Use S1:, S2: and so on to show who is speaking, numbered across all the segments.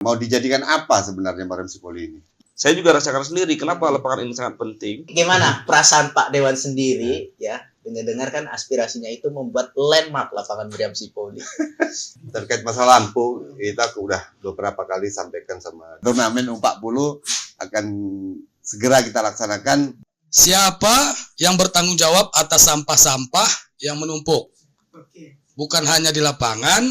S1: Mau dijadikan apa sebenarnya Meriam Sipoli ini?
S2: Saya juga rasakan sendiri kenapa lapangan ini sangat penting.
S3: Gimana perasaan Pak Dewan sendiri ya? Dengar kan aspirasinya itu membuat landmark lapangan Meriam Sipoli.
S1: Terkait masalah lampu, kita sudah beberapa kali sampaikan sama turnamen U40 akan segera kita laksanakan.
S4: Siapa yang bertanggung jawab atas sampah-sampah yang menumpuk? Bukan hanya di lapangan,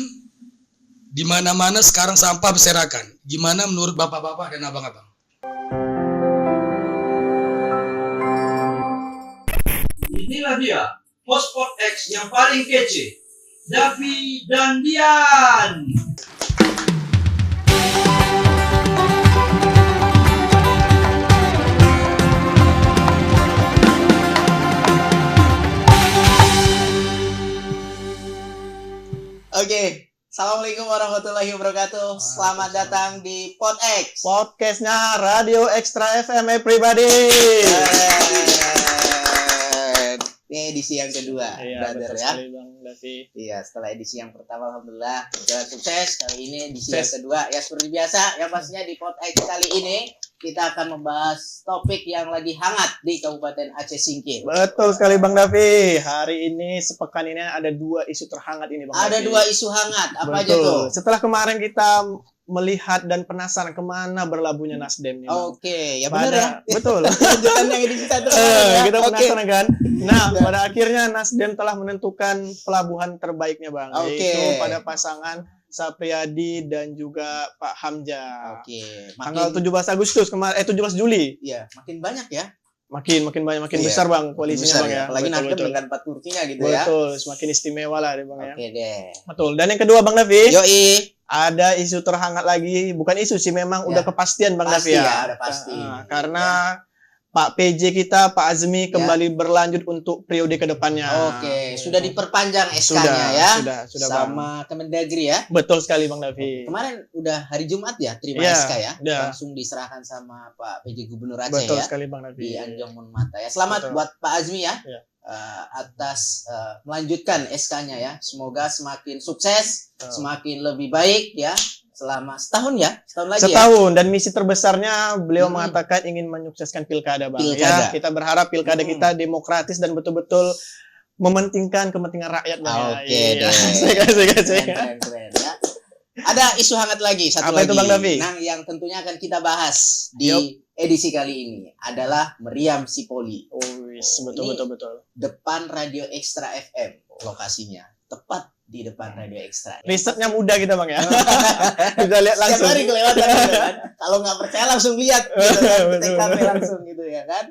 S4: di mana-mana sekarang sampah berserakan. Gimana menurut bapak-bapak dan abang-abang?
S5: Inilah dia, Hotspot X yang paling kece, Davi dan Dian.
S3: Oke, Assalamualaikum warahmatullahi wabarakatuh. Selamat datang di Pod X,
S6: podcastnya Radio Extra FM everybody.
S3: Ini edisi yang kedua,
S6: Iya,
S3: brother
S6: betul
S3: ya.
S6: sekali, Bang Davi.
S3: Iya, setelah edisi yang pertama alhamdulillah berjalan sukses. Kali ini edisi
S6: Sukses.
S3: yang kedua ya seperti biasa. Yang pastinya di Pod X kali ini kita akan membahas topik yang lagi hangat di Kabupaten Aceh Singkil.
S6: Betul sekali Bang Davi. Hari ini sepekan ini ada dua isu terhangat ini Bang
S3: Ada
S6: Davi.
S3: dua isu hangat. Apa aja
S6: Betul.
S3: tuh?
S6: Setelah kemarin kita melihat dan penasaran kemana berlabuhnya Nasdem ini. Bang.
S3: Oke, ya benar ya.
S6: Betul.
S3: Lanjutan yang edisi satu kemarin ya.
S6: Kita
S3: Oke.
S6: penasaran kan. Nah, pada akhirnya Nasdem telah menentukan pelabuhan terbaiknya Bang.
S3: Oke.
S6: Yaitu pada pasangan Sapriyadi dan juga Pak Hamja.
S3: Oke,
S6: Tanggal 17 Agustus kemarin 17 Juli.
S3: Iya, makin banyak ya.
S6: Makin banyak, makin
S3: Iya.
S6: besar Bang koalisinya
S3: Besar
S6: Bang ya.
S3: Apalagi
S6: Betul,
S3: Nasdem
S6: betul.
S3: dengan 4 kursinya gitu ya.
S6: Betul, semakin istimewa lah deh Bang ya.
S3: Oke deh.
S6: Betul. Dan yang kedua Bang Davi,
S3: Yoi.
S6: ada isu terhangat lagi, bukan isu sih memang
S3: Ya.
S6: udah kepastian Bang
S3: Pasti
S6: Davi ya.
S3: ya, udah pasti.
S6: Karena Pak PJ kita, Pak Azmi
S3: Ya.
S6: kembali berlanjut untuk periode kedepannya.
S3: Oke, sudah diperpanjang SK-nya ya.
S6: Sudah Bang.
S3: Sama Kemendagri ya.
S6: Betul sekali Bang Davi.
S3: Kemarin udah hari Jumat ya terima
S6: Iya,
S3: SK ya.
S6: udah.
S3: Langsung diserahkan sama Pak PJ Gubernur Aceh
S6: Betul
S3: ya.
S6: sekali Bang Davi.
S3: Di Anjong Monmata ya. Selamat
S6: Betul.
S3: buat Pak Azmi ya.
S6: Iya.
S3: Atas melanjutkan SK-nya ya. Semoga semakin sukses,
S6: Betul.
S3: semakin lebih baik ya. Selama setahun ya, setahun lagi ya.
S6: Setahun dan misi terbesarnya beliau
S3: Hmm.
S6: mengatakan ingin menyukseskan pilkada Bang.
S3: Pilkada.
S6: Ya, kita berharap pilkada kita demokratis dan betul-betul mementingkan kepentingan rakyat Bang.
S3: Oke
S6: ya.
S3: deh.
S6: Asik.
S3: Keren ya. Ada isu hangat lagi satu
S6: Apa
S3: lagi.
S6: itu, Bang Davi?
S3: Nah, yang tentunya akan kita bahas di edisi kali ini adalah Meriam Sipoli.
S6: Oh, betul.
S3: Depan Radio Extra FM lokasinya. Tepat di depan Radio Extra.
S6: Risetnya mudah kita Bang ya. Bisa lihat
S3: Setiap
S6: langsung.
S3: hari kelewatan gitu kan. Kalau nggak percaya langsung lihat gitu kan.
S6: Betul.
S3: TKP langsung gitu ya kan.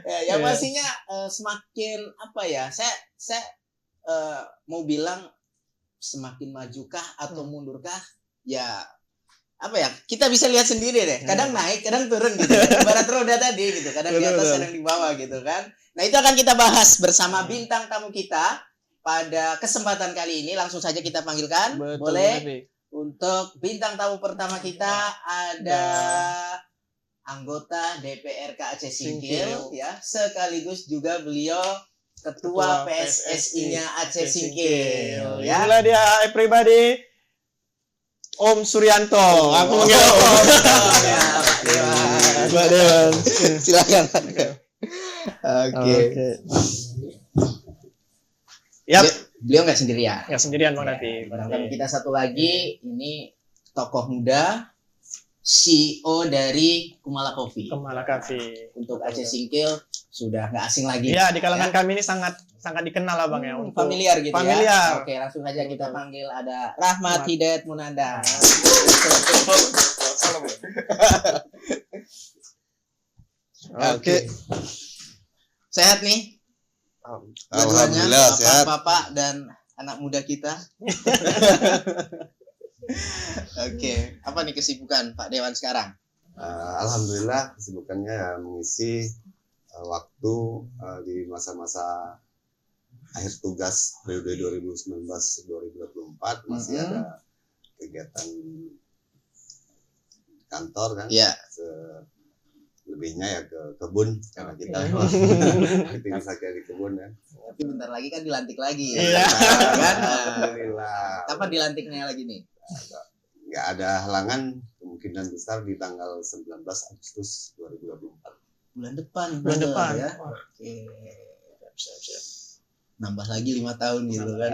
S3: Ya, yang
S6: Iya.
S3: pastinya semakin apa ya? Saya mau bilang semakin majukah atau mundurkah? Ya apa ya? Kita bisa lihat sendiri deh. Kadang naik, kadang turun gitu. Ibarat roda tadi gitu. Kadang di atas,
S6: Betul.
S3: kadang di bawah gitu kan. Nah, itu akan kita bahas bersama bintang tamu kita pada kesempatan kali ini. Langsung saja kita panggilkan.
S6: Betul,
S3: Boleh?
S6: Bang Davi.
S3: Untuk bintang tamu pertama kita ada anggota DPRK Aceh Singkil ya, sekaligus juga beliau ketua PSSI-nya Aceh Singkil ya.
S6: Inilah dia everybody. Om Suryanto. Aku manggil Om. Pak Dewan.
S3: Silakan. Oke.
S6: Yap,
S3: Beliau nggak sendirian.
S6: ya sendirian Bang Davi.
S3: Barang tamu kita satu lagi ini tokoh muda CEO dari Kumala Coffee.
S6: Kemala Cafe.
S3: Untuk Aceh Singkil sudah nggak asing lagi.
S6: Ya, di kalangan kami ini sangat dikenal lah Bang ya untuk
S3: Familiar gitu
S6: familiar.
S3: ya. Oke, langsung saja kita panggil ada Rahmat Hidayat Munanda. Oke. Sehat nih? Dua-duanya,
S1: Alhamdulillah sehat.
S3: Bapak dan anak muda kita. Oke, apa nih kesibukan Pak Dewan sekarang?
S1: Alhamdulillah kesibukannya ya mengisi waktu di masa-masa akhir tugas periode 2019-2024 masih ada kegiatan kantor kan.
S3: Iya.
S1: Lebihnya ya ke kebun karena kita aktivitas saya di kebun ya.
S3: Tapi bentar lagi kan dilantik lagi ya.
S6: Iya.
S3: Kan?
S1: Alhamdulillah.
S3: Kapan dilantiknya lagi nih?
S1: Nggak ada halangan kemungkinan besar di tanggal 19 Agustus 2024.
S3: Bulan depan.
S6: Bulan
S3: brother,
S6: depan.
S3: ya. Oke. Siap. Nambah lagi 5 tahun gitu kan.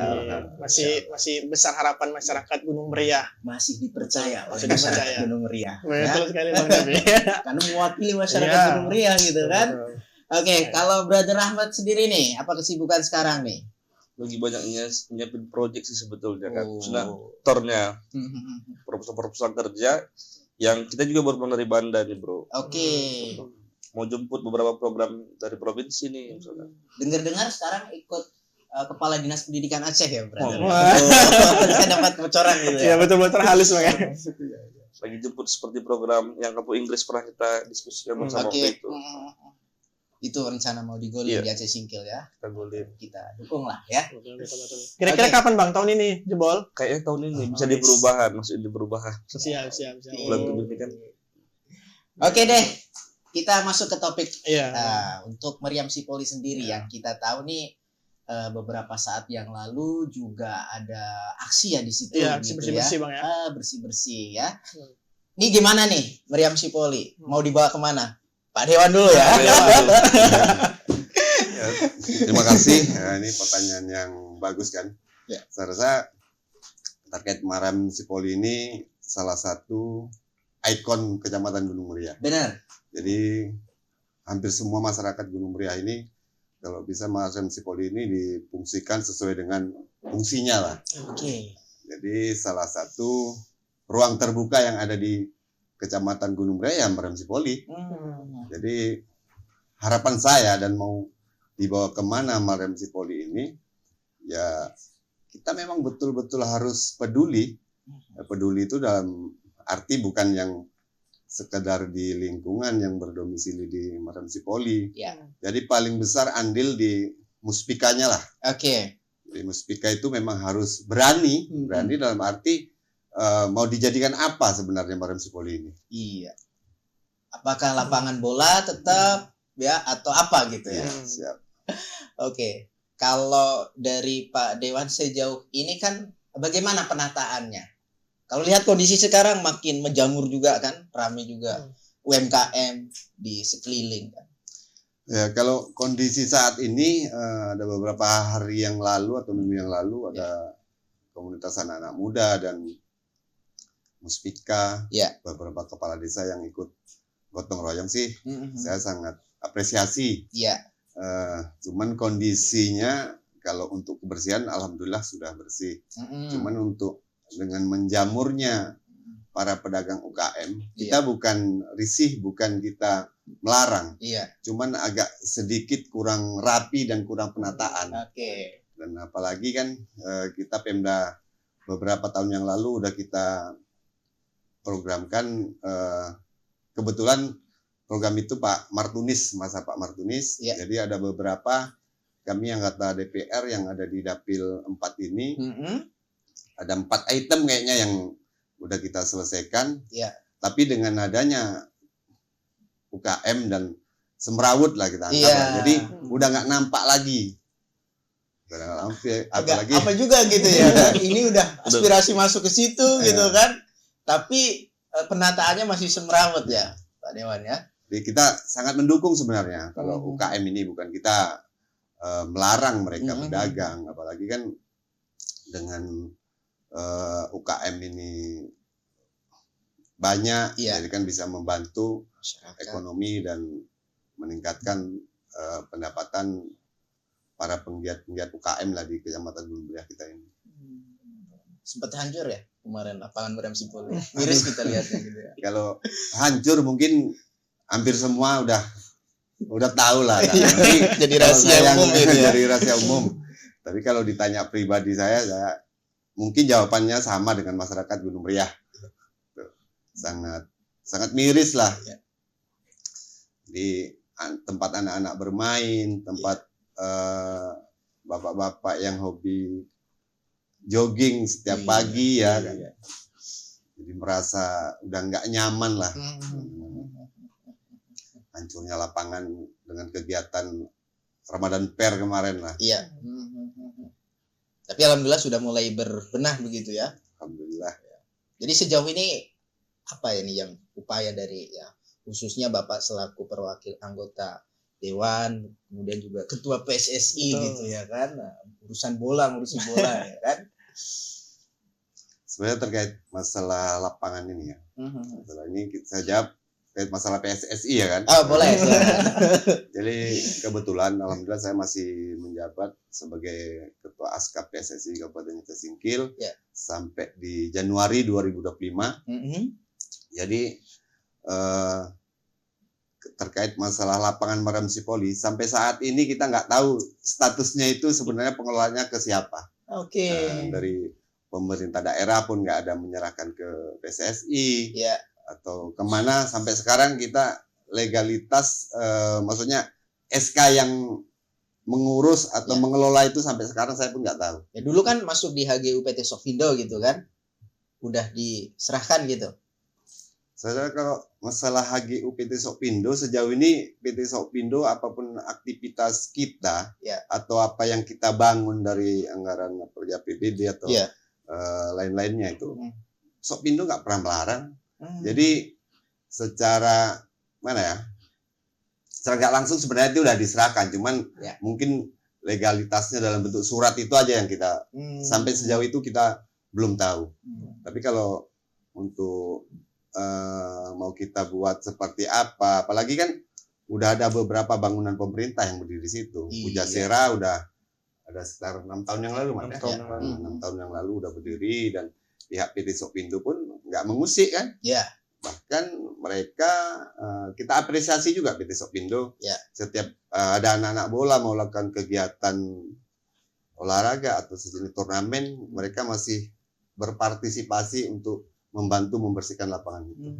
S6: Masih besar harapan masyarakat Gunung Meriah.
S3: Masih dipercaya oleh
S6: Masih dipercaya.
S3: masyarakat Gunung Meriah.
S6: Betul
S3: Ya?
S6: sekali Bang Davi.
S3: Karena mewakili masyarakat
S6: Iya.
S3: Gunung Meriah gitu kan.
S6: Betul.
S3: Oke, kalau Brother Ahmad sendiri nih, apa kesibukan sekarang nih?
S2: Lagi banyaknya nyiapin project sih sebetulnya kan.
S3: Oh.
S2: Sudah tornya proposal kerja yang kita juga baru menerima Anda nih bro.
S3: Oke.
S2: Mau jemput beberapa program dari provinsi nih misalnya.
S3: Dengar-dengar sekarang ikut Kepala Dinas Pendidikan Aceh ya, Brother.
S6: Wah.
S3: Saya dapat bocoran gitu
S6: Iya
S3: ya.
S6: betul-betul halus Bang.
S2: Lagi jemput seperti program yang Kampung Inggris pernah kita diskusikan bersama
S3: Oke.
S2: waktu itu.
S3: Itu rencana mau digolin
S2: Iya.
S3: di Aceh Singkil ya.
S2: Kita golin.
S3: Kita dukung lah ya.
S6: Kira-kira
S3: Oke.
S6: kapan Bang tahun ini jebol?
S2: Kayaknya tahun ini bisa
S6: nice.
S2: di perubahan, masukin di perubahan.
S6: Siap.
S2: Bulan 7 ini kan.
S3: Oke deh. Kita masuk ke topik
S6: Iya.
S3: untuk Meriam Sipoli sendiri yang kita tahu nih beberapa saat yang lalu juga ada aksi ya di situ.
S6: Iya,
S3: gitu
S6: bersih-bersih Bang ya.
S3: Bersih-bersih ya. Ini gimana nih Meriam Sipoli? Mau dibawa kemana? Pak Dewan dulu ya.
S1: Ya, terima kasih. Ya, ini pertanyaan yang bagus kan.
S3: Ya.
S1: Saya rasa terkait Meriam Sipoli ini salah satu ikon Kecamatan Gunung Meriah.
S3: Benar.
S1: Jadi hampir semua masyarakat Gunung Meriah ini kalau bisa Meriam Sipoli ini difungsikan sesuai dengan fungsinya lah.
S3: Oke.
S1: Jadi salah satu ruang terbuka yang ada di Kecamatan Gunung Meriah ya Meriam Sipoli. Jadi harapan saya dan mau dibawa kemana Meriam Sipoli ini, ya kita memang betul-betul harus peduli. Ya, peduli itu dalam arti bukan yang sekedar di lingkungan yang berdomisili di Meriam Sipoli.
S3: Ya.
S1: Jadi paling besar andil di muspikanya lah.
S3: Oke.
S1: Di muspika itu memang harus berani dalam arti mau dijadikan apa sebenarnya Meriam Sipoli ini.
S3: Iya. Apakah lapangan bola tetap ya atau apa gitu ya?
S1: Ya, siap.
S3: Oke. Kalau dari Pak Dewan sejauh ini kan bagaimana penataannya? Kalau lihat kondisi sekarang makin menjamur juga kan, ramai juga UMKM di sekeliling kan.
S1: Ya, kalau kondisi saat ini ada beberapa hari yang lalu atau minggu yang lalu ada komunitas anak-anak muda dan muspika,
S3: Ya.
S1: beberapa kepala desa yang ikut gotong royong sih. Saya sangat apresiasi.
S3: Iya.
S1: Cuman kondisinya kalau untuk kebersihan alhamdulillah sudah bersih. Cuman untuk dengan menjamurnya para pedagang UKM, kita bukan risih, bukan kita melarang.
S3: Iya.
S1: Cuman agak sedikit kurang rapi dan kurang penataan.
S3: Oke.
S1: Dan apalagi kan kita Pemda beberapa tahun yang lalu udah kita programkan, kebetulan program itu Pak Martunis, masa Pak Martunis.
S3: Iya.
S1: Jadi ada beberapa kami anggota DPR yang ada di Dapil 4 ini, ada 4 item kayaknya yang udah kita selesaikan.
S3: Iya.
S1: Tapi dengan adanya UKM dan semrawut lah kita anggap.
S3: Iya.
S1: lah. Jadi udah nggak nampak lagi. Apalagi
S3: Apa juga gitu ya. Ini udah aspirasi masuk ke situ gitu kan. Tapi penataannya masih semrawut ya, Pak Dewan ya.
S1: jadi kita sangat mendukung sebenarnya kalau UKM ini, bukan kita melarang mereka berdagang, apalagi kan dengan UKM ini banyak,
S3: Iya.
S1: jadi kan bisa membantu
S3: Masyarakat.
S1: ekonomi dan meningkatkan pendapatan para penggiat-penggiat UKM lah di Kecamatan Gunung Meriah kita ini.
S3: Sempat hancur ya kemarin lapangan Meriam Sipoli. Miris kita lihatnya gitu ya.
S1: Kalau hancur mungkin hampir semua udah tahu lah. Kan?
S3: Iya,
S1: Tapi
S3: jadi
S1: kalau
S3: rahasia
S1: saya
S3: umum gitu ya.
S1: Jadi rahasia umum. Tapi kalau ditanya pribadi saya mungkin jawabannya sama dengan masyarakat Gunung Meriah. Tuh, sangat miris lah.
S3: Iya.
S1: Di tempat anak-anak bermain, tempat bapak-bapak yang hobi jogging setiap
S3: Iya,
S1: pagi ya.
S3: iya.
S1: Kan? Jadi merasa udah nggak nyaman lah. Hancurnya lapangan dengan kegiatan Ramadan Fair kemarin lah.
S3: Iya. Tapi alhamdulillah sudah mulai berbenah begitu ya.
S1: Alhamdulillah.
S3: Jadi sejauh ini apa ini yang upaya dari ya khususnya Bapak selaku perwakil anggota Dewan, kemudian juga Ketua PSSI gitu ya kan, nah, ngurusin bola ya kan.
S1: Sebenarnya terkait masalah lapangan ini ya. Masalah ini saya jawab terkait masalah PSSI ya kan.
S3: Oh boleh.
S1: Jadi kebetulan alhamdulillah saya masih menjabat sebagai Ketua Askap PSSI Kabupaten Singkil sampai di Januari 2025. Jadi terkait masalah lapangan Mariam Sipoli sampai saat ini kita nggak tahu statusnya itu sebenarnya pengelolanya ke siapa. Dari pemerintah daerah pun nggak ada menyerahkan ke PSSI atau kemana sampai sekarang kita legalitas maksudnya SK yang mengurus atau mengelola itu sampai sekarang saya pun nggak tahu.
S3: Ya dulu kan masuk di HGU PT Sofindo gitu kan, udah diserahkan gitu.
S1: Saya kalau masalah HGU PT Sofindo sejauh ini PT Sofindo apapun aktivitas kita atau apa yang kita bangun dari anggaran kerja PBB atau lain-lainnya itu Sofindo nggak pernah melarang. Jadi secara mana ya? Secara nggak langsung sebenarnya itu udah diserahkan, cuman mungkin legalitasnya dalam bentuk surat itu aja yang kita sampai sejauh itu kita belum tahu. Tapi kalau untuk mau kita buat seperti apa, apalagi kan udah ada beberapa bangunan pemerintah yang berdiri di situ. Pujasera udah ada sekitar 6 tahun yang lalu, 6 tahun yang lalu udah berdiri dan pihak PT Sofindo pun nggak mengusik kan. Bahkan mereka kita apresiasi juga PT Sofindo. Setiap ada anak-anak bola mau melakukan kegiatan olahraga atau sejenis turnamen, mereka masih berpartisipasi untuk membantu membersihkan lapangan itu.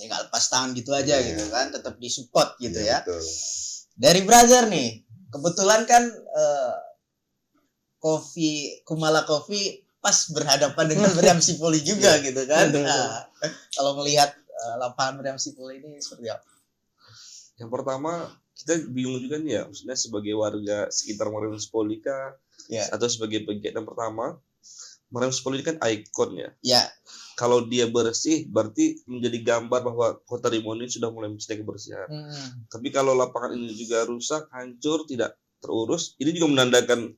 S3: Ya nggak lepas tangan gitu aja gitu kan, tetap disupport gitu ya.
S1: Betul.
S3: Dari Brother nih, kebetulan kan Kumala Coffee pas berhadapan dengan Mariam Sipoli juga gitu kan. Nah, kalau melihat lapangan Mariam Sipoli ini seperti apa?
S2: Yang pertama kita bingung juga nih ya, maksudnya sebagai warga sekitar Mariam Sipoli kah, atau sebagai pegiat yang pertama, Mariam Sipoli ini kan ikon ya. Kalau dia bersih berarti menjadi gambar bahwa Kota Rimoni sudah mulai mencintai kebersihan. Tapi kalau lapangan ini juga rusak, hancur, tidak terurus, ini juga menandakan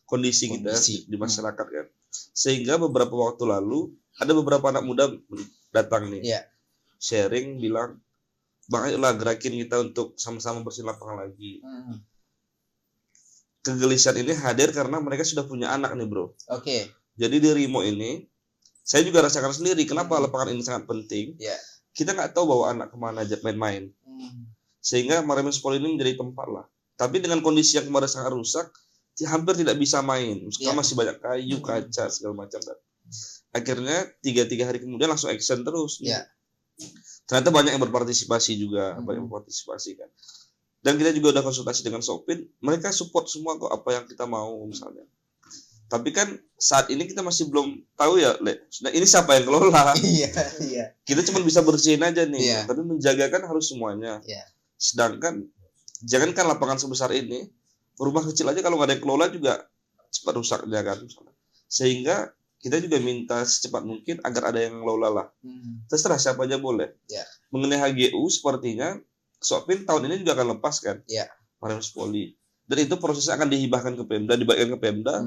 S2: kondisi kita di masyarakat kan. Sehingga beberapa waktu lalu ada beberapa anak muda datang nih, sharing bilang, "Bang, ayolah gerakin kita untuk sama-sama bersihin lapangan lagi." Kegelisahan ini hadir karena mereka sudah punya anak nih bro. Jadi di Rimo ini saya juga rasakan sendiri kenapa lapangan ini sangat penting. Kita nggak tahu bawa anak kemana aja main-main. Sehingga Mariam Sipoli ini menjadi tempat lah. Tapi dengan kondisi yang kemarin sangat rusak, hampir tidak bisa main. Karena masih banyak kayu, kaca, segala macam. Akhirnya 3 hari kemudian langsung action terus. Ternyata banyak yang berpartisipasi juga, banyak yang berpartisipasi kan. Dan kita juga udah konsultasi dengan Sopin, mereka support semua kok apa yang kita mau misalnya. Tapi kan saat ini kita masih belum tahu ya, nah, ini siapa yang kelola. Kita cuma bisa bersihin aja nih, tapi menjaga kan harus semuanya. Sedangkan jangankan lapangan sebesar ini, rumah kecil aja kalau nggak ada yang kelola juga cepat rusaknya kan. Sehingga kita juga minta secepat mungkin agar ada yang ngelola lah. Terserah siapa aja boleh. Mengenai HGU sepertinya Sopin tahun ini juga akan lepas kan, Mariam Sipoli. Dan itu prosesnya akan dihibahkan ke Pemda, dibagikan ke Pemda.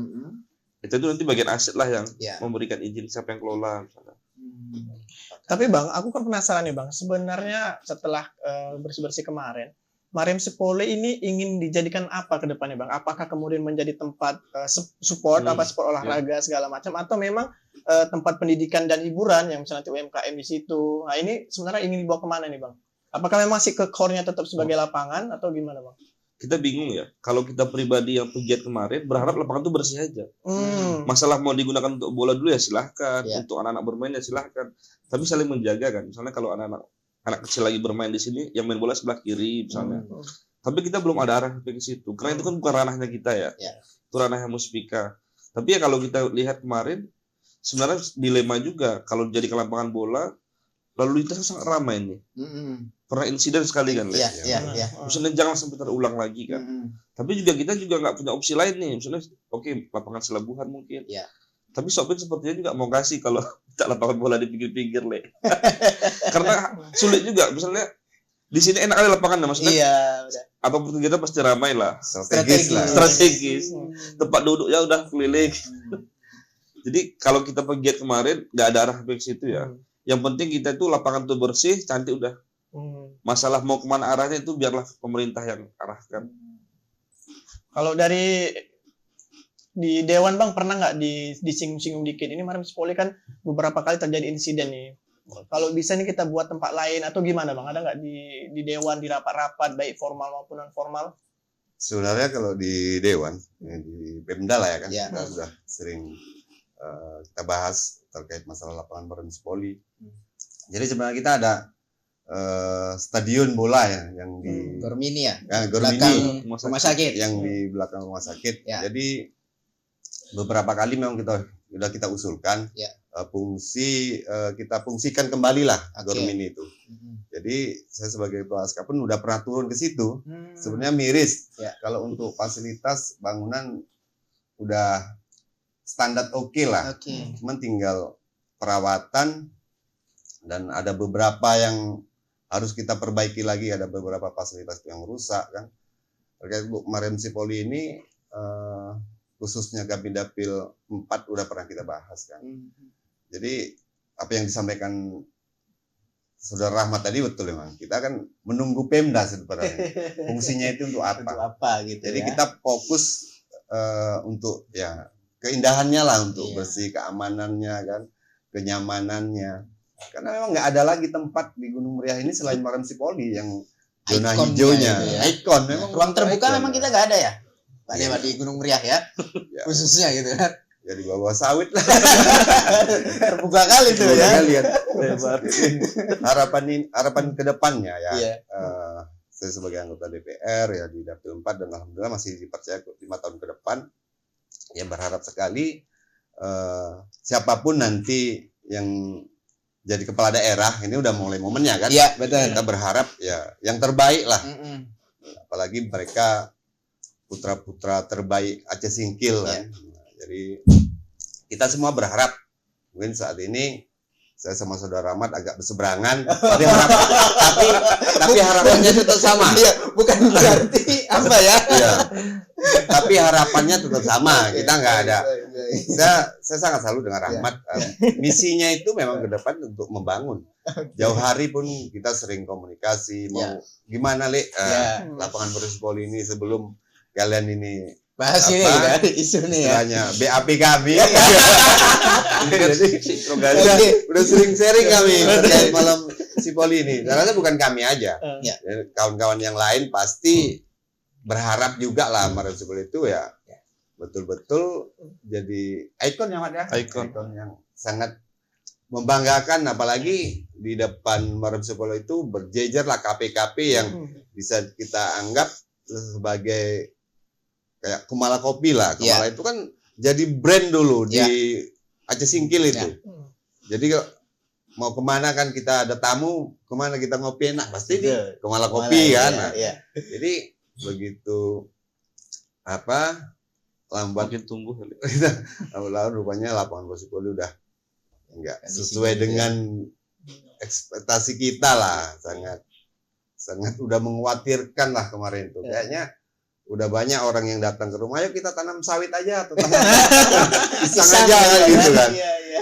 S2: Itu nanti bagian aset lah yang memberikan izin siapa yang kelola misalnya.
S6: Tapi Bang, aku kan penasaran nih Bang. Sebenarnya setelah bersih-bersih kemarin, Mariam Sipoli ini ingin dijadikan apa ke depannya Bang? Apakah kemudian menjadi tempat support olahraga segala macam, atau memang tempat pendidikan dan hiburan yang misalnya UMKM di situ? Nah ini sebenarnya ingin dibawa kemana nih Bang? Apakah memang masih ke core-nya tetap sebagai lapangan atau gimana Bang?
S2: Kita bingung ya. Kalau kita pribadi yang pegiat kemarin berharap lapangan itu bersih aja. Masalah mau digunakan untuk bola dulu ya silahkan, untuk anak-anak bermain ya silahkan. Tapi saling menjaga kan. Misalnya kalau anak kecil lagi bermain di sini, yang main bola sebelah kiri misalnya. Tapi kita belum ada arah ke situ. Karena itu kan bukan ranahnya kita ya. Itu ranahnya Muspika. Tapi ya kalau kita lihat kemarin, sebenarnya dilema juga. Kalau jadi ke lapangan bola, lalu lintas sangat ramai nih. Pernah insiden sekali kan, Maksudnya jangan sampai terulang lagi kan. Tapi juga kita juga nggak punya opsi lain nih. Misalnya, oke, lapangan selebuhan mungkin. Tapi Sopin sepertinya juga mau kasih kalau tak lapangan bola di pinggir-pinggir, Le. Karena sulit juga, misalnya di sini enak kali lapangan, maksudnya.
S3: Iya, udah.
S2: Apapun kegiatan pasti ramai lah.
S3: Strategis.
S2: Tempat duduknya udah keliling. Jadi kalau kita pegiat kemarin nggak ada arah ke situ ya. Yang penting kita itu lapangan tuh bersih, cantik udah. Masalah mau kemana arahnya itu biarlah pemerintah yang arahkan.
S6: Kalau dari di Dewan Bang pernah nggak disinggung-singgung dikit? Ini Marim Sipoli kan beberapa kali terjadi insiden nih. Kalau bisa nih kita buat tempat lain atau gimana Bang? Ada nggak di Dewan, di rapat-rapat baik formal maupun non formal?
S1: Sebenarnya kalau di Dewan, di Pemda lah ya kan,
S3: Ya.
S1: kita sudah sering kita bahas terkait masalah lapangan Marim Sipoli. Jadi sebenarnya kita ada stadion bola ya yang di
S3: Gormini ya.
S1: Gormini
S3: Belakang rumah sakit.
S1: yang di belakang rumah sakit.
S3: Ya.
S1: Jadi beberapa kali memang kita usulkan
S3: Ya.
S1: kita fungsikan kembali lah
S3: Oke.
S1: Gormini itu. Jadi saya sebagai kepala SK pun udah pernah turun ke situ. Sebenarnya miris.
S3: Ya.
S1: Kalau untuk fasilitas bangunan udah standar oke lah.
S3: Oke.
S1: Cuman tinggal perawatan dan ada beberapa yang harus kita perbaiki lagi, ada beberapa fasilitas yang rusak kan. Terkait Marim Sipoli ini khususnya Kabindapil 4 udah pernah kita bahas kan. Jadi apa yang disampaikan Saudara Rahmat tadi betul memang. Kita kan menunggu Pemda sebenarnya. Fungsinya itu untuk apa?
S3: Untuk apa gitu.
S1: Jadi
S3: ya.
S1: kita fokus untuk ya keindahannya lah, untuk
S3: Iya.
S1: bersih, keamanannya kan, kenyamanannya. Karena memang nggak ada lagi tempat di Gunung Meriah ini selain Marim Sipoli yang zona
S3: Ikonnya
S1: hijaunya,
S3: itu ya.
S1: ikon. Memang
S3: ruang terbuka
S1: ikon.
S3: memang kita nggak ada ya, Pak
S1: Iya.
S3: Dewa, di Gunung Meriah ya,
S1: Ya.
S3: khususnya gitu kan.
S1: Ya di bawah sawit lah.
S3: Terbuka kali tuh ya.
S1: Kalian. Harapan ke depannya ya.
S3: Iya.
S1: Saya sebagai anggota DPR ya di Dapil 4 dan alhamdulillah masih dipercaya 5 tahun ke depan. Ya berharap sekali siapapun nanti yang jadi kepala daerah, ini udah mulai momennya kan.
S3: Iya, betul.
S1: Kita berharap ya yang terbaik lah.
S3: Mm-mm.
S1: Apalagi mereka putra-putra terbaik Aceh Singkil kan. Nah, jadi kita semua berharap mungkin saat ini saya sama Saudara Rahmat agak berseberangan, tapi harapannya tetap sama.
S3: Iya, bukan berarti apa ya?
S1: Iya. Tapi harapannya tetap sama. Kita nggak ada. Saya sangat salut dengan Rahmat. Misinya itu memang ke depan untuk membangun. Jauh hari pun kita sering komunikasi. Mau gimana, Le? Lapangan Marim Sipoli ini sebelum kalian ini
S3: Bahas ini kan isu nih ya.
S1: istilahnya BAP kami. Jadi udah sering sharing kami terkait malam Sipoli ini. Karena bukan kami aja.
S3: Ya.
S1: Jadi kawan-kawan yang lain pasti berharap juga lah Marim Sipoli itu ya betul-betul jadi ikon ya, Mat ya.
S2: Ikon
S1: yang sangat membanggakan, apalagi di depan Marim Sipoli itu berjejer lah KP-KP yang bisa kita anggap sebagai kayak Kumala Kopi lah. Kumala itu kan jadi brand dulu di Aceh Singkil itu. Jadi mau kemana kan kita ada tamu, kemana kita ngopi enak pasti di Kumala Kopi kan. Jadi begitu lambat
S2: makin tumbuh.
S1: lalu rupanya lapangan Marim Sipoli udah enggak sesuai dengan ekspektasi kita lah, sangat udah mengkhawatirkan lah kemarin tuh. Kayaknya udah banyak orang yang datang ke rumah, ayo kita tanam sawit aja atau tanam pisang aja kan gitu kan.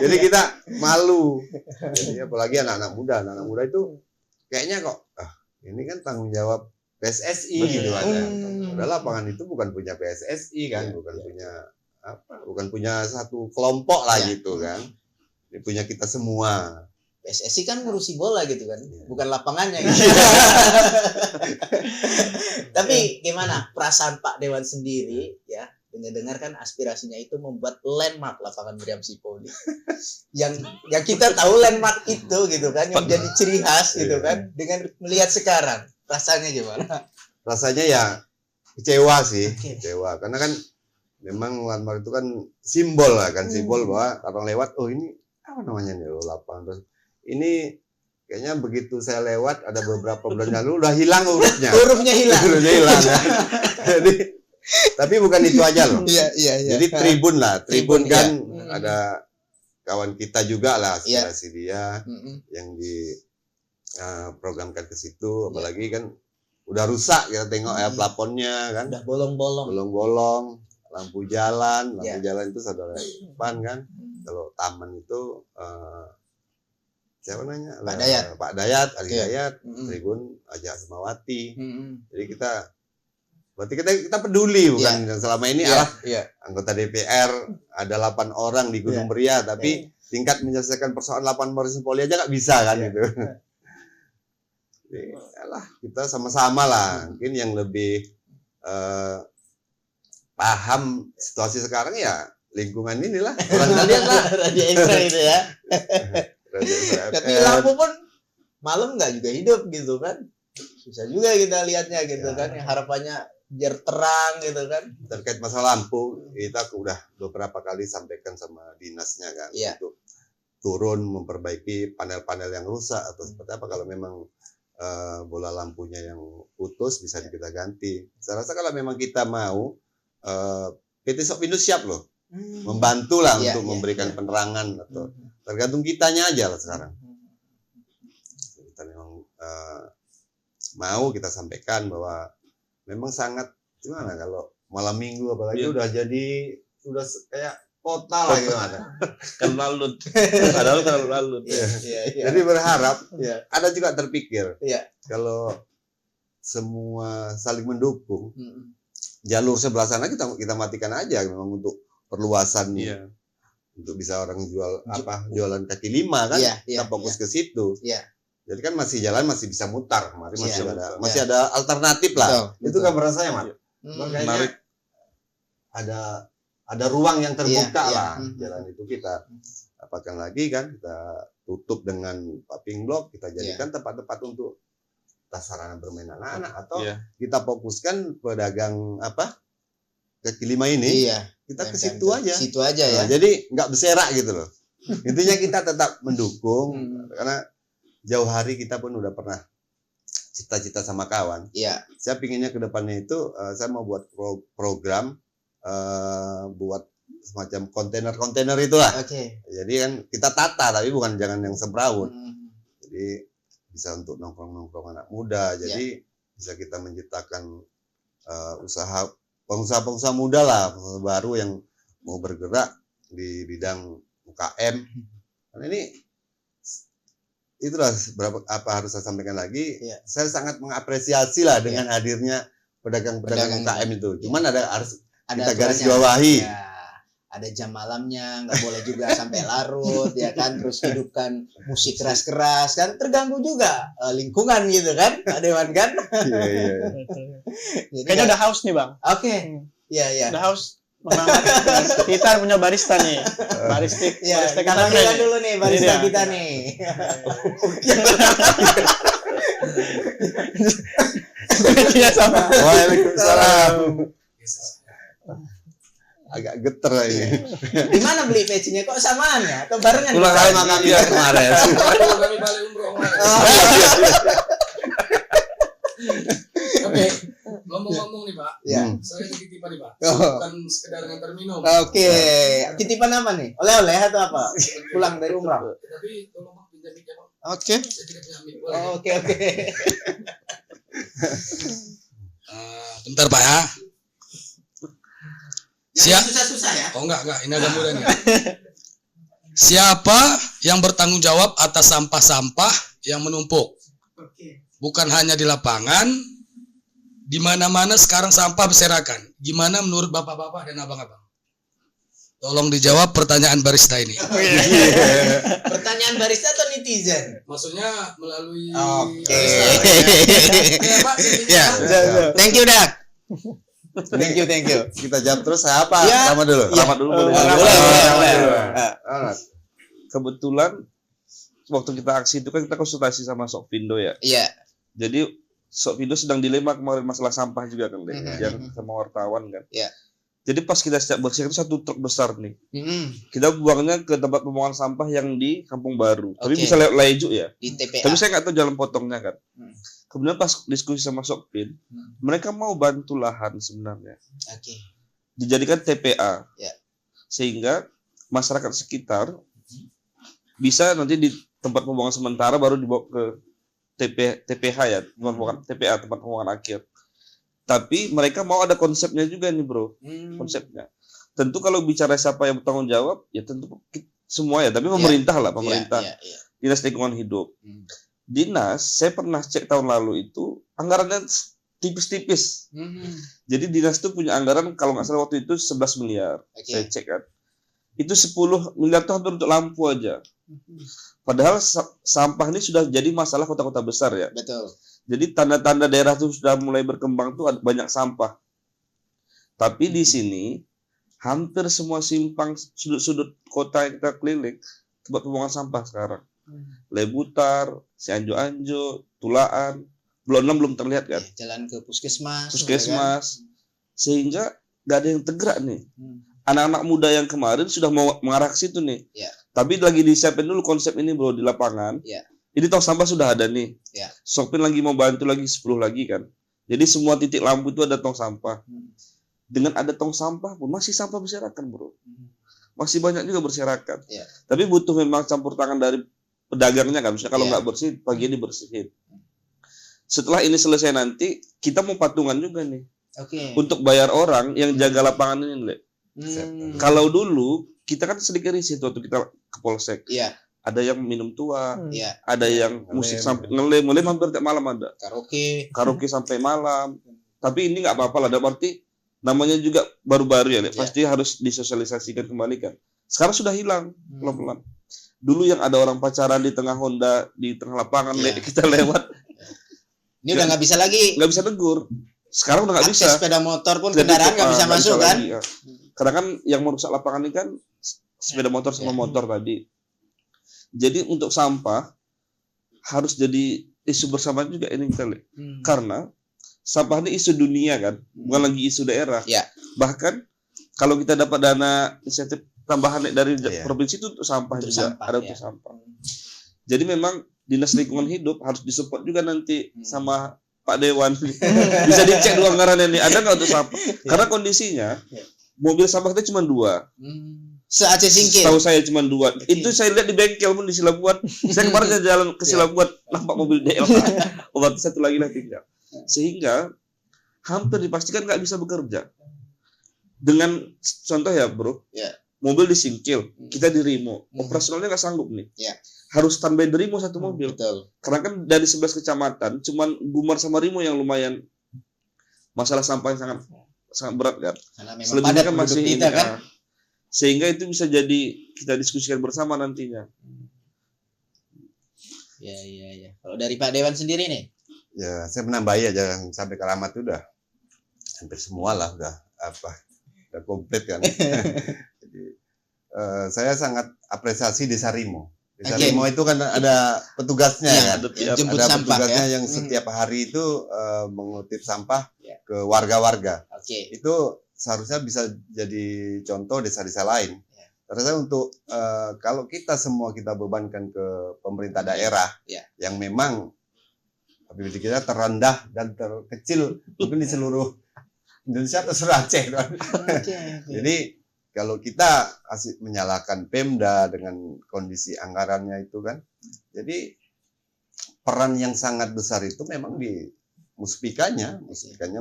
S1: Jadi kita malu. Jadi apalagi anak-anak muda itu kayaknya kok ini kan tanggung jawab PSSI gitu kan. Padahal lapangan itu bukan punya PSSI kan, bukan punya satu kelompok lah gitu kan. Ini punya kita semua.
S3: PSSI kan ngurusi bola gitu kan, bukan lapangannya gitu. Tapi gimana perasaan Pak Dewan sendiri ya, dengar kan aspirasinya itu membuat landmark lapangan Marim Sipoli. yang kita tahu landmark itu gitu kan, yang jadi ciri khas gitu kan, dengan melihat sekarang rasanya gimana?
S1: Rasanya ya kecewa sih, kecewa karena kan memang landmark itu kan simbol lah kan, simbol bahwa orang lewat, oh ini apa namanya nih lapangan, terus ini kayaknya begitu saya lewat ada beberapa bulan lalu udah hilang hurufnya hilang ya. Jadi tapi bukan itu aja loh.
S3: Iya.
S1: Jadi tribun kan ada kawan kita juga lah, aspirasi dia yang di programkan ke situ, apalagi kan udah rusak kita tengok ya plafonnya kan,
S3: udah bolong-bolong,
S1: lampu jalan itu saudara depan kan. Kalau taman itu siapa nanya? Pak Dayat, Ali Dayat, Tribun Aja Asmawati. Jadi berarti kita peduli bukan selama ini anggota DPR ada 8 orang di Gunung Meriah, tapi tingkat menyelesaikan persoalan 8 Mabes Polri aja nggak bisa kan gitu. Jadi, kita sama-sama lah, mungkin yang lebih paham situasi sekarang ya lingkungan inilah, kurang kalian lah.
S3: Radio Ekstra itu ya. Tapi lampu pun malam nggak juga hidup gitu kan, susah juga kita lihatnya gitu kan. Harapannya biar terang gitu kan.
S1: Terkait masalah lampu, kita udah beberapa kali sampaikan sama dinasnya kan untuk turun memperbaiki panel-panel yang rusak atau seperti apa. Kalau memang bola lampunya yang putus bisa kita ganti. Saya rasa kalau memang kita mau, PT Sopindu siap loh, membantu lah untuk memberikan penerangan atau tergantung kitanya aja lah sekarang. Kita memang mau kita sampaikan bahwa memang sangat gimana kalau malam minggu apalagi udah kayak kota lah gimana.
S2: Kan lalut. Padahal kan lalut.
S1: Jadi berharap ada juga terpikir kalau semua saling mendukung, jalur sebelah sana kita matikan aja memang untuk perluasan untuk bisa orang jualan kaki lima kan, kita fokus ke situ. Jadi kan masih bisa mutar, masih ada alternatif lah. Itu gambaran saya, Mas. Makanya ada ruang yang terbuka lah. Jalan itu kita apakan lagi kan, kita tutup dengan paving block, kita jadikan tempat-tempat untuk sarana bermain anak-anak atau kita fokuskan pedagang kaki lima ini. Kita ke situ aja.
S3: Situ aja ya.
S1: Jadi nggak berserak gitu loh. Intinya kita tetap mendukung karena jauh hari kita pun udah pernah cita-cita sama kawan. Saya pinginnya ke depannya itu saya mau buat program buat semacam kontainer itulah. Jadi kan kita tata tapi jangan yang semrawut. Jadi bisa untuk nongkrong anak muda. Jadi bisa kita menciptakan pengusaha muda lah, pengusaha baru yang mau bergerak di bidang UKM. Karena ini itulah apa harus saya sampaikan lagi. Saya sangat mengapresiasi lah dengan hadirnya pedagang-pedagang UKM itu. Cuman harus kita garis bawahi.
S3: Ada jam malamnya, nggak boleh juga sampai larut, ya kan. Terus hidupkan musik keras-keras, kan terganggu juga lingkungan gitu kan, Pak Dewan kan.
S6: Kayaknya udah haus nih Bang.
S3: Iya.
S6: Udah haus. Kita punya barista nih. Barista
S3: kita panggilkan dulu nih barista kita nih.
S1: Waalaikumsalam. Agak geter ini.
S3: Di mana beli pecinya kok samaan ya? Atau barengan?
S1: Pulang sama kami kemarin.
S4: Kami balik umroh kemarin. Oke, ngomong-ngomong nih Pak. Saya titipan nih Pak. Bukan sekedar ngantar minum.
S3: Titipan apa nih? Oleh-oleh atau apa? Pulang dari umrah.
S4: Tapi tolong Pak pinjam mic ya Pak.
S3: Saya
S4: tidak punya mic.
S3: Oke.
S4: Bentar Pak ya.
S3: Susah-susah ya?
S4: Oh enggak, ini agak mudah nih. Siapa yang bertanggung jawab atas sampah-sampah yang menumpuk? Bukan hanya di lapangan, di mana-mana sekarang sampah berserakan. Gimana menurut bapak-bapak dan abang-abang? Tolong dijawab pertanyaan barista ini.
S3: Pertanyaan barista atau netizen?
S4: Maksudnya melalui
S3: Thank you, Dak. Thank you.
S1: Kita jawab terus saya apa? Selamat dulu.
S2: Selamat dulu. Kebetulan waktu kita aksi itu kan kita konsultasi sama Sopindu ya. Jadi Sopindu sedang dilema kemarin masalah sampah juga kan, yang sama wartawan kan. Jadi pas kita siap bersih itu satu truk besar nih. Kita buangnya ke tempat pembuangan sampah yang di Kampung Baru. Tapi bisa lewat Leju ya.
S3: Di TPA.
S2: Tapi saya nggak tahu jalan potongnya kan. Kemudian pas diskusi sama Sopin, mereka mau bantu lahan sebenarnya. Dijadikan TPA. Sehingga masyarakat sekitar bisa nanti di tempat pembuangan sementara baru dibawa ke TPH ya, TPA, tempat pembuangan akhir. Tapi mereka mau ada konsepnya juga nih bro, konsepnya. Tentu kalau bicara siapa yang bertanggung jawab, ya tentu semua ya, tapi pemerintah lah, pemerintah. Dinas Lingkungan Hidup. Dinas, saya pernah cek tahun lalu itu, anggarannya tipis-tipis. Jadi dinas itu punya anggaran, kalau nggak salah waktu itu 11 miliar. Saya cek kan. Itu 10 miliar itu hampir untuk lampu aja. Padahal sampah ini sudah jadi masalah kota-kota besar ya.
S3: Betul.
S2: Jadi tanda-tanda daerah itu sudah mulai berkembang tuh ada banyak sampah. Tapi di sini hampir semua simpang sudut-sudut kota yang kita keliling tempat pembuangan sampah sekarang. Lebutar, Cianjur, Tulaan, belum terlihat kan?
S3: Jalan ke puskesmas.
S2: Kan? Sehingga nggak ada yang tegak nih. Anak-anak muda yang kemarin sudah mau mengarah ke situ nih. Tapi lagi disiapin dulu konsep ini bro di lapangan. Ini tong sampah sudah ada nih. Sopin lagi mau bantu lagi 10 lagi kan. Jadi semua titik lampu itu ada tong sampah. Dengan ada tong sampah pun masih sampah berserakan bro. Masih banyak juga berserakan. Tapi butuh memang campur tangan dari pedagangnya kan. Misalnya kalau nggak bersih, pagi dibersihin. Setelah ini selesai nanti, kita mau patungan juga nih. Untuk bayar orang yang jaga lapangan ini. Kalau dulu, kita kan sedikit risih waktu kita ke Polsek. Ada yang minum tua, ada yang musik sampai ngelem hampir tiap malam ada. Karaoke sampai malam. Tapi ini nggak apa-apa lah, ada berarti namanya juga baru-baru ya, pasti harus disosialisasikan kembali kan. Sekarang sudah hilang pelan-pelan. Dulu yang ada orang pacaran di tengah Honda, di tengah lapangan, kita lewat.
S3: Ini udah nggak bisa lagi.
S2: Nggak bisa negur. Sekarang udah nggak bisa.
S3: Sepeda motor pun kendaraan nggak bisa masuk kan.
S2: Lagi, ya. Karena kan yang merusak lapangan ini kan sepeda motor sama motor tadi. Jadi untuk sampah harus jadi isu bersama juga ini kita lihat. Karena sampah ini isu dunia kan, bukan lagi isu daerah. Bahkan kalau kita dapat dana insentif tambahan dari provinsi itu untuk sampah
S3: untuk
S2: juga,
S3: sampah,
S2: ada untuk sampah. Jadi memang Dinas Lingkungan Hidup harus disupport juga nanti sama Pak Dewan. Bisa dicek dua anggarannya nih, ada nggak untuk sampah? Karena kondisinya mobil sampah kita cuma 2.
S3: Se-Aceh Singkil.
S2: Tahu saya cuma 2. Itu saya lihat di bengkel pun di Silabuan. Saya kemarin jalan ke Silabuan nampak mobil DLH. Berarti satu lagi lah tinggal. Sehingga hampir dipastikan nggak bisa bekerja. Dengan contoh ya bro, mobil disingkil, kita di Rimo, operasionalnya nggak sanggup nih. Harus standby di Rimo satu mobil. Karena kan dari 11 kecamatan, cuman Gumar sama Rimo yang lumayan masalah sampah yang sangat berat kan. Selebihnya kan masih kita kan. Sehingga itu bisa jadi kita diskusikan bersama nantinya.
S3: Ya. Kalau dari Pak Dewan sendiri nih?
S1: Ya, saya menambahi aja sampai Keramat itu udah hampir semua lah udah komplit kan. Jadi saya sangat apresiasi Desa Rimo. Desa Rimo itu kan ada petugasnya kan. Ada petugasnya yang setiap hari itu mengutip sampah ke warga-warga. Itu seharusnya bisa jadi contoh desa-desa lain. Ternyata untuk kalau kita semua kita bebankan ke pemerintah daerah yang memang apbd kita terendah dan terkecil mungkin di seluruh Indonesia atau seluruh Aceh. Jadi kalau kita menyalahkan Pemda dengan kondisi anggarannya itu kan, jadi peran yang sangat besar itu memang di muspikanya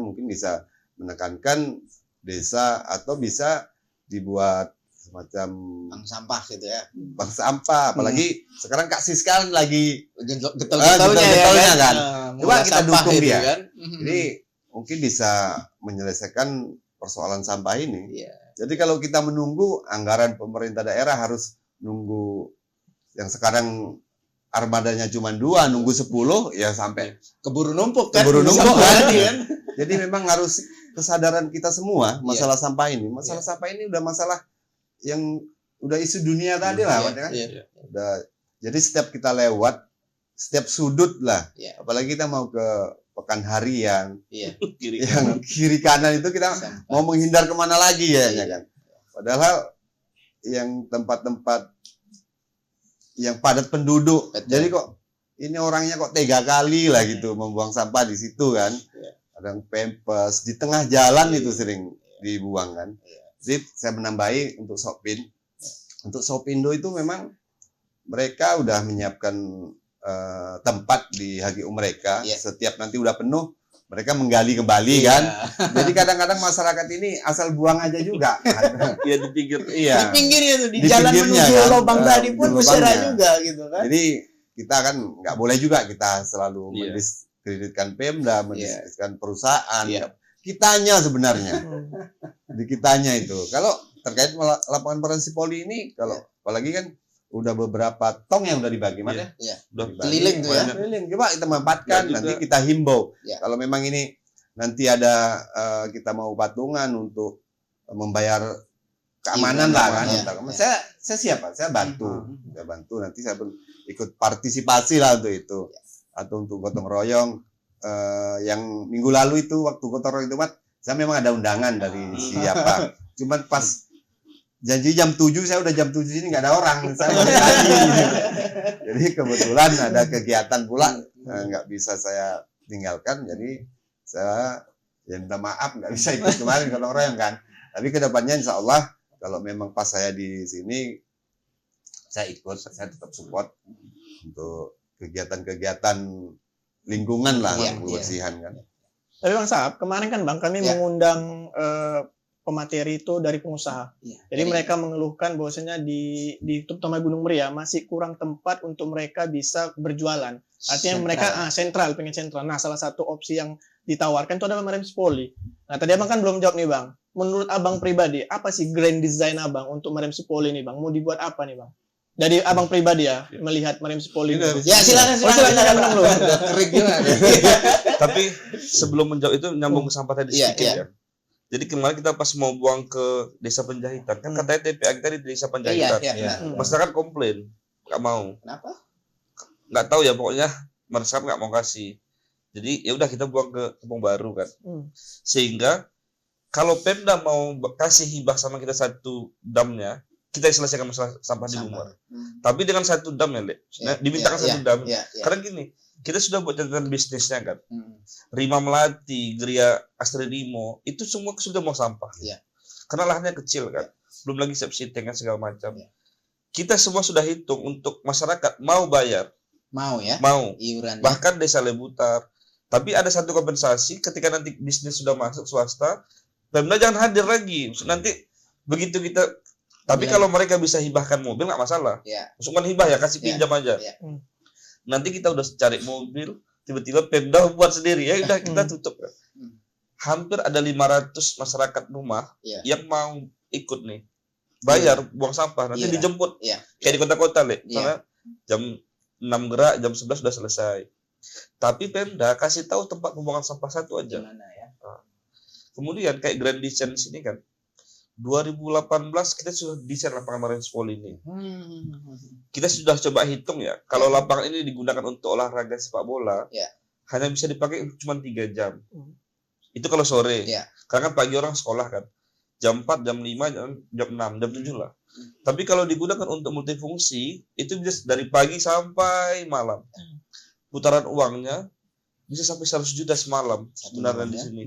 S1: mungkin bisa menekankan desa atau bisa dibuat semacam
S3: bank sampah gitu ya.
S1: Bank sampah, apalagi sekarang Kak Siska lagi
S3: getol-getolnya
S1: kan. Coba kita dukung dia.
S3: Kan?
S1: Jadi mungkin bisa menyelesaikan persoalan sampah ini. Jadi kalau kita menunggu anggaran pemerintah daerah harus nunggu yang sekarang armadanya cuma 2, nunggu 10 ya sampai
S3: keburu numpuk kan.
S1: Jadi memang harus kesadaran kita semua masalah sampah ini. Masalah sampah ini udah masalah yang udah isu dunia tadi lah, kan? Udah. Jadi setiap kita lewat, setiap sudut lah. Apalagi kita mau ke Pekan Harian, yang kiri kanan itu kita mau menghindar kemana lagi ya kan? Padahal yang tempat-tempat yang padat penduduk, jadi kok ini orangnya kok tega kali lah gitu membuang sampah di situ kan? Ada yang pempes di tengah jalan itu sering dibuang kan. Jadi saya menambahi untuk Sopin untuk Sopindo itu memang mereka udah menyiapkan tempat di HGU mereka. Setiap nanti udah penuh, mereka menggali kembali kan. Jadi kadang-kadang masyarakat ini asal buang aja juga.
S2: Iya di pinggir.
S1: Iya.
S3: Di pinggirnya tuh, di
S1: Di
S3: jalan
S1: pinggirnya,
S3: menuju
S1: kan.
S3: lubang tadi pun
S1: Lubangnya.
S3: bersera juga gitu kan.
S1: Jadi kita kan nggak boleh juga kita selalu mendiskreditkan Pemda, mendiskreditkan perusahaan. Kitanya sebenarnya, di kitanya itu. Kalau terkait lapangan Marim Poli ini, kalau apalagi kan udah beberapa tong yang udah dibagi, Mas ya.
S2: Udah
S3: Keliling tuh ya.
S1: Keliling. Coba kita manfaatkan, nanti kita himbau. Kalau memang ini nanti ada kita mau patungan untuk membayar keamanan lah kan. Saya siap, Pak. Saya bantu. Saya bantu, nanti saya pun ikut partisipasi lah untuk itu. Atau untuk gotong royong yang minggu lalu itu waktu gotong royong itu, Mas, saya memang ada undangan dari siapa. Cuman pas janji jam 7, saya udah jam 7 sini nggak ada orang, saya balik lagi. Jadi kebetulan ada kegiatan pula, nggak bisa saya tinggalkan, jadi saya ya minta maaf nggak bisa ikut kemarin gotong royong kan. Tapi kedepannya insya Allah kalau memang pas saya di sini, saya ikut, saya tetap support untuk kegiatan-kegiatan lingkungan lah, kebersihan kan.
S6: Tapi Bang Saab, kemarin kan Bang kami mengundang pemateri itu dari pengusaha. Jadi mereka mengeluhkan bahwasanya di terutama Gunung Meriah masih kurang tempat untuk mereka bisa berjualan. Artinya mereka pengen sentral. Nah, salah satu opsi yang ditawarkan itu adalah Marim Poli. Nah, tadi Abang kan belum jawab nih, Bang. Menurut Abang pribadi, apa sih grand design Abang untuk Marim Poli ini, Bang? Mau dibuat apa nih, Bang? Dari Abang pribadi ya, melihat Marim Poli.
S3: Ya, silakan dulu.
S2: Tapi sebelum menjawab itu nyambung ke sampah tadi sedikit ya. Jadi kemarin kita pas mau buang ke Desa Penjahitan, kan katanya TPA kita di Desa Penjahitan. Masyarakat komplain, nggak mau.
S3: Kenapa?
S2: Nggak tahu ya, pokoknya masyarakat nggak mau kasih. Jadi ya udah kita buang ke Kampung Baru kan. Sehingga kalau Pemda mau kasih hibah sama kita satu damnya, kita selesaikan masalah sampah di rumah. Tapi dengan satu dam ya, Lek. Dimintakan satu dam. Karena gini, kita sudah buat catatan bisnisnya kan. Rima Melati, Geria Astri Rimo, itu semua sudah mau sampah. Karena lahannya kecil kan. Belum lagi septic tank kan segala macam. Kita semua sudah hitung untuk masyarakat mau bayar.
S3: Mau ya?
S2: Mau.
S3: Iuran.
S2: Bahkan Desa Lebutar. Tapi ada satu kompensasi ketika nanti bisnis sudah masuk swasta, Pemda jangan hadir lagi. Nanti begitu kita. Tapi kalau mereka bisa hibahkan mobil nggak masalah. Masukkan hibah ya, kasih pinjam aja. Nanti kita udah cari mobil, tiba-tiba Pemda buat sendiri ya, udah kita tutup kan. Hampir ada 500 masyarakat rumah yang mau ikut nih. Bayar buang sampah, nanti dijemput. Kayak di kota-kota, Le. Karena jam 6 gerak, jam 11 sudah selesai. Tapi Pemda kasih tahu tempat pembuangan sampah satu aja. Kemudian kayak Grand Design sini kan. 2018 kita sudah desain lapangan Marim Poli ini. Kita sudah coba hitung ya, kalau lapangan ini digunakan untuk olahraga sepak bola, hanya bisa dipakai cuma 3 jam. Itu kalau sore. Karena kan pagi orang sekolah kan. Jam 4, jam 5, jam 6, jam 7 lah. Tapi kalau digunakan untuk multifungsi, itu bisa dari pagi sampai malam. Putaran uangnya bisa sampai 100 juta semalam sebenarnya di sini.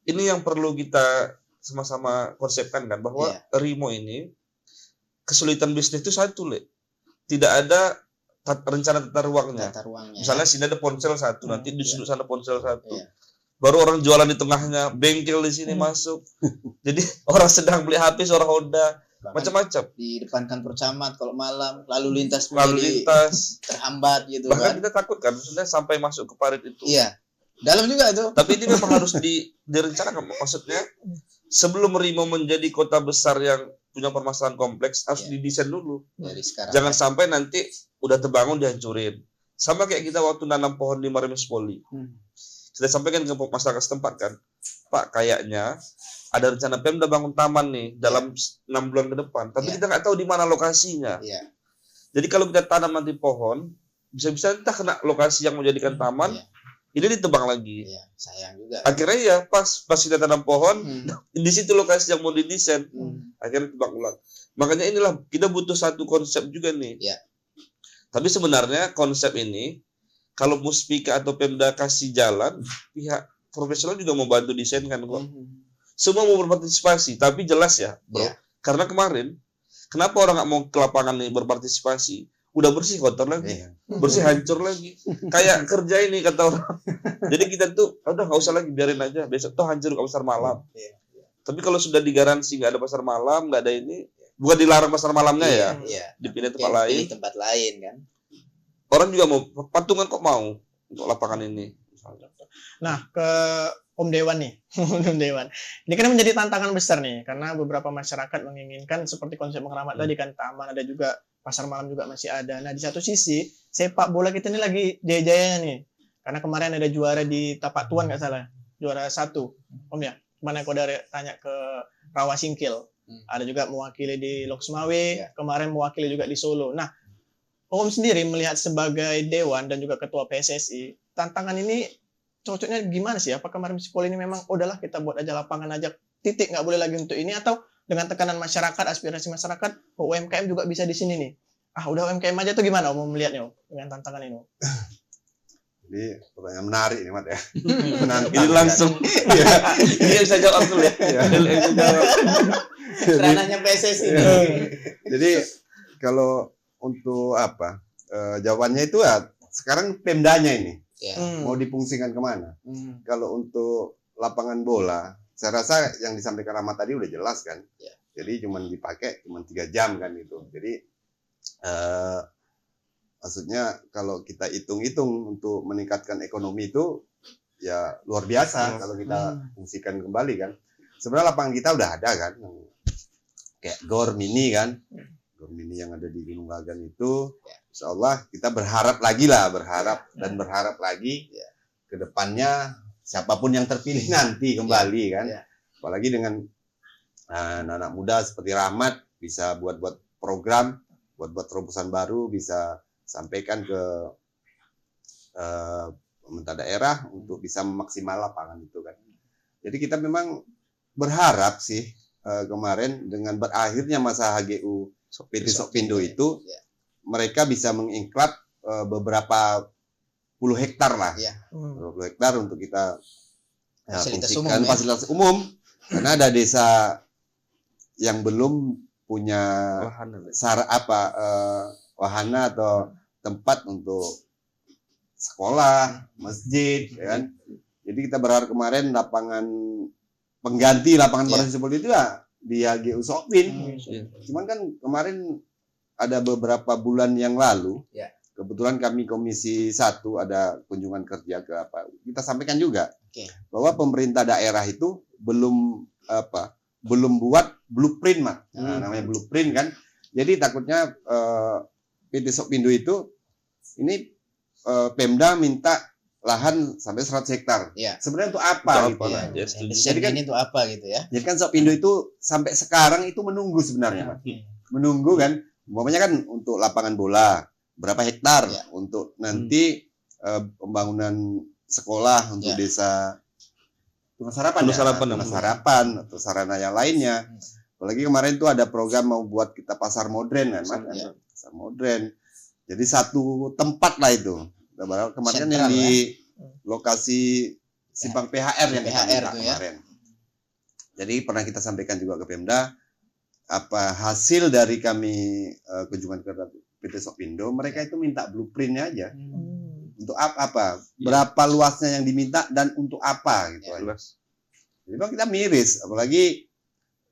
S2: Ini yang perlu kita sama-sama konsepkan kan, bahwa Rimo ini kesulitan bisnis itu satu, Le. Tidak ada rencana tata ruangnya. Misalnya sini ada ponsel satu, nanti di sudut sana ponsel satu. Baru orang jualan di tengahnya, bengkel di sini masuk. Jadi orang sedang beli HP seorang Honda, macam-macam.
S3: Di depan kantor camat kalau malam, lalu lintas terhambat gitu.
S2: Bahkan kita takut kan, maksudnya sampai masuk ke parit itu.
S3: Dalam juga itu.
S2: Tapi ini memang harus direncanakan. Maksudnya sebelum Rimo menjadi kota besar yang punya permasalahan kompleks, harus didesain dulu. Jangan sampai nanti udah terbangun dihancurin. Sama kayak kita waktu nanam pohon di Marim Poli. Kita sampaikan ke masyarakat setempat kan, Pak, kayaknya ada rencana Pemda bangun taman nih dalam 6 bulan ke depan. Tapi kita nggak tahu di mana lokasinya. Jadi kalau kita tanam nanti pohon, bisa-bisa entah kena lokasi yang menjadikan taman, ini ditebang lagi.
S3: Sayang juga.
S2: Akhirnya ya pas kita tanam pohon, di situ lokasi yang mau didesain, akhirnya ditebang ulang. Makanya inilah kita butuh satu konsep juga nih. Tapi sebenarnya konsep ini, kalau Muspika atau Pemda kasih jalan, pihak profesional juga mau bantu desain kan kok. Semua mau berpartisipasi, tapi jelas ya, Bro. Karena kemarin Kenapa orang nggak mau ke lapangan nih berpartisipasi? Udah bersih kotor lagi, bersih hancur lagi. Kayak kerja ini kata orang. Jadi kita tuh udah nggak usah lagi, biarin aja. Besok tuh hancur ke pasar malam. Tapi kalau sudah digaransi nggak ada pasar malam, nggak ada ini, bukan dilarang pasar malamnya ya, dipindah tempat lain.
S3: Pilih tempat lain kan.
S2: Orang juga mau patungan kok mau untuk lapangan ini.
S6: Nah, ke Om Dewan nih, Om Dewan. Ini kan menjadi tantangan besar nih, karena beberapa masyarakat menginginkan seperti konsep Keramat tadi kan, taman, ada juga pasar malam juga masih ada. Nah, di satu sisi sepak bola kita ini lagi jaya-jayanya nih, karena kemarin ada juara di Tapak Tuan nggak salah, juara 1, Om ya. Mana kau dari tanya ke Rawa Singkil, ada juga mewakili di Loksmawe, kemarin mewakili juga di Solo. Nah, Om sendiri melihat sebagai Dewan dan juga Ketua PSSI, tantangan ini cocoknya gimana sih? Apakah Marim Sipol ini memang udahlah kita buat aja lapangan aja, titik, nggak boleh lagi untuk ini, atau dengan tekanan masyarakat, aspirasi masyarakat, UMKM juga bisa di sini nih? Udah UMKM aja tuh gimana Om melihatnya Om dengan tantangan ini?
S1: Jadi pertanyaan menarik ini Mat ya.
S2: Ini langsung. Ini bisa jawab dulu ya.
S3: Ranahnya PSSI.
S1: Jadi kalau untuk jawabannya itu ya sekarang Pemdanya ini mau difungsikan kemana? Kalau untuk lapangan bola, saya rasa yang disampaikan Rahmat tadi udah jelas kan. Jadi cuma dipakai cuma 3 jam kan itu. Jadi maksudnya kalau kita hitung-hitung untuk meningkatkan ekonomi itu ya luar biasa kalau kita fungsikan kembali kan. Sebenarnya lapangan kita udah ada kan, kayak Gor Mini kan, Gor Mini yang ada di Gunung Lagan itu, insya Allah kita berharap lagi ke depannya siapapun yang terpilih nanti kembali kan, apalagi dengan anak-anak muda seperti Rahmat bisa buat program, buat terobosan baru, bisa sampaikan ke pemerintah daerah untuk bisa memaksimal lapangan itu kan. Jadi kita memang berharap sih kemarin dengan berakhirnya masa HGU PT Sokpindo itu mereka bisa mengingklap beberapa puluh hektar lah, 20 hektar untuk kita fungsikan fasilitas umum, karena ada desa yang belum punya wahana atau tempat untuk sekolah, masjid, ya kan? Jadi kita berharap kemarin lapangan pengganti lapangan Marim Sipol itu ya di HGU Sokpin. Cuman kan kemarin ada beberapa bulan yang lalu, kebetulan kami Komisi 1 ada kunjungan kerja ke kita sampaikan juga bahwa pemerintah daerah itu belum buat blueprint, Mat. Namanya blueprint kan. Jadi takutnya PT Sokpindo itu ini Pemda minta lahan sampai 100 hektar. Sebenarnya untuk apa gitu?
S3: Jadi kan itu apa gitu ya?
S1: Jadi kan Sokpindo itu sampai sekarang itu menunggu sebenarnya, Mat. Menunggu kan, umpamanya kan untuk lapangan bola berapa hektar, untuk nanti pembangunan sekolah untuk desa Tunas Harapan atau sarana yang lainnya. Apalagi kemarin itu ada program mau buat kita pasar modern kan, pasar modern. Jadi satu tempat lah itu. Kemarin yang di lokasi Simpang PHR yang kemarin. Jadi pernah kita sampaikan juga ke Pemda hasil dari kami kunjungan ke PT Sokpindo, mereka itu minta blueprintnya aja. Untuk apa? Berapa luasnya yang diminta dan untuk apa gitu aja. Jadi bang kita miris, apalagi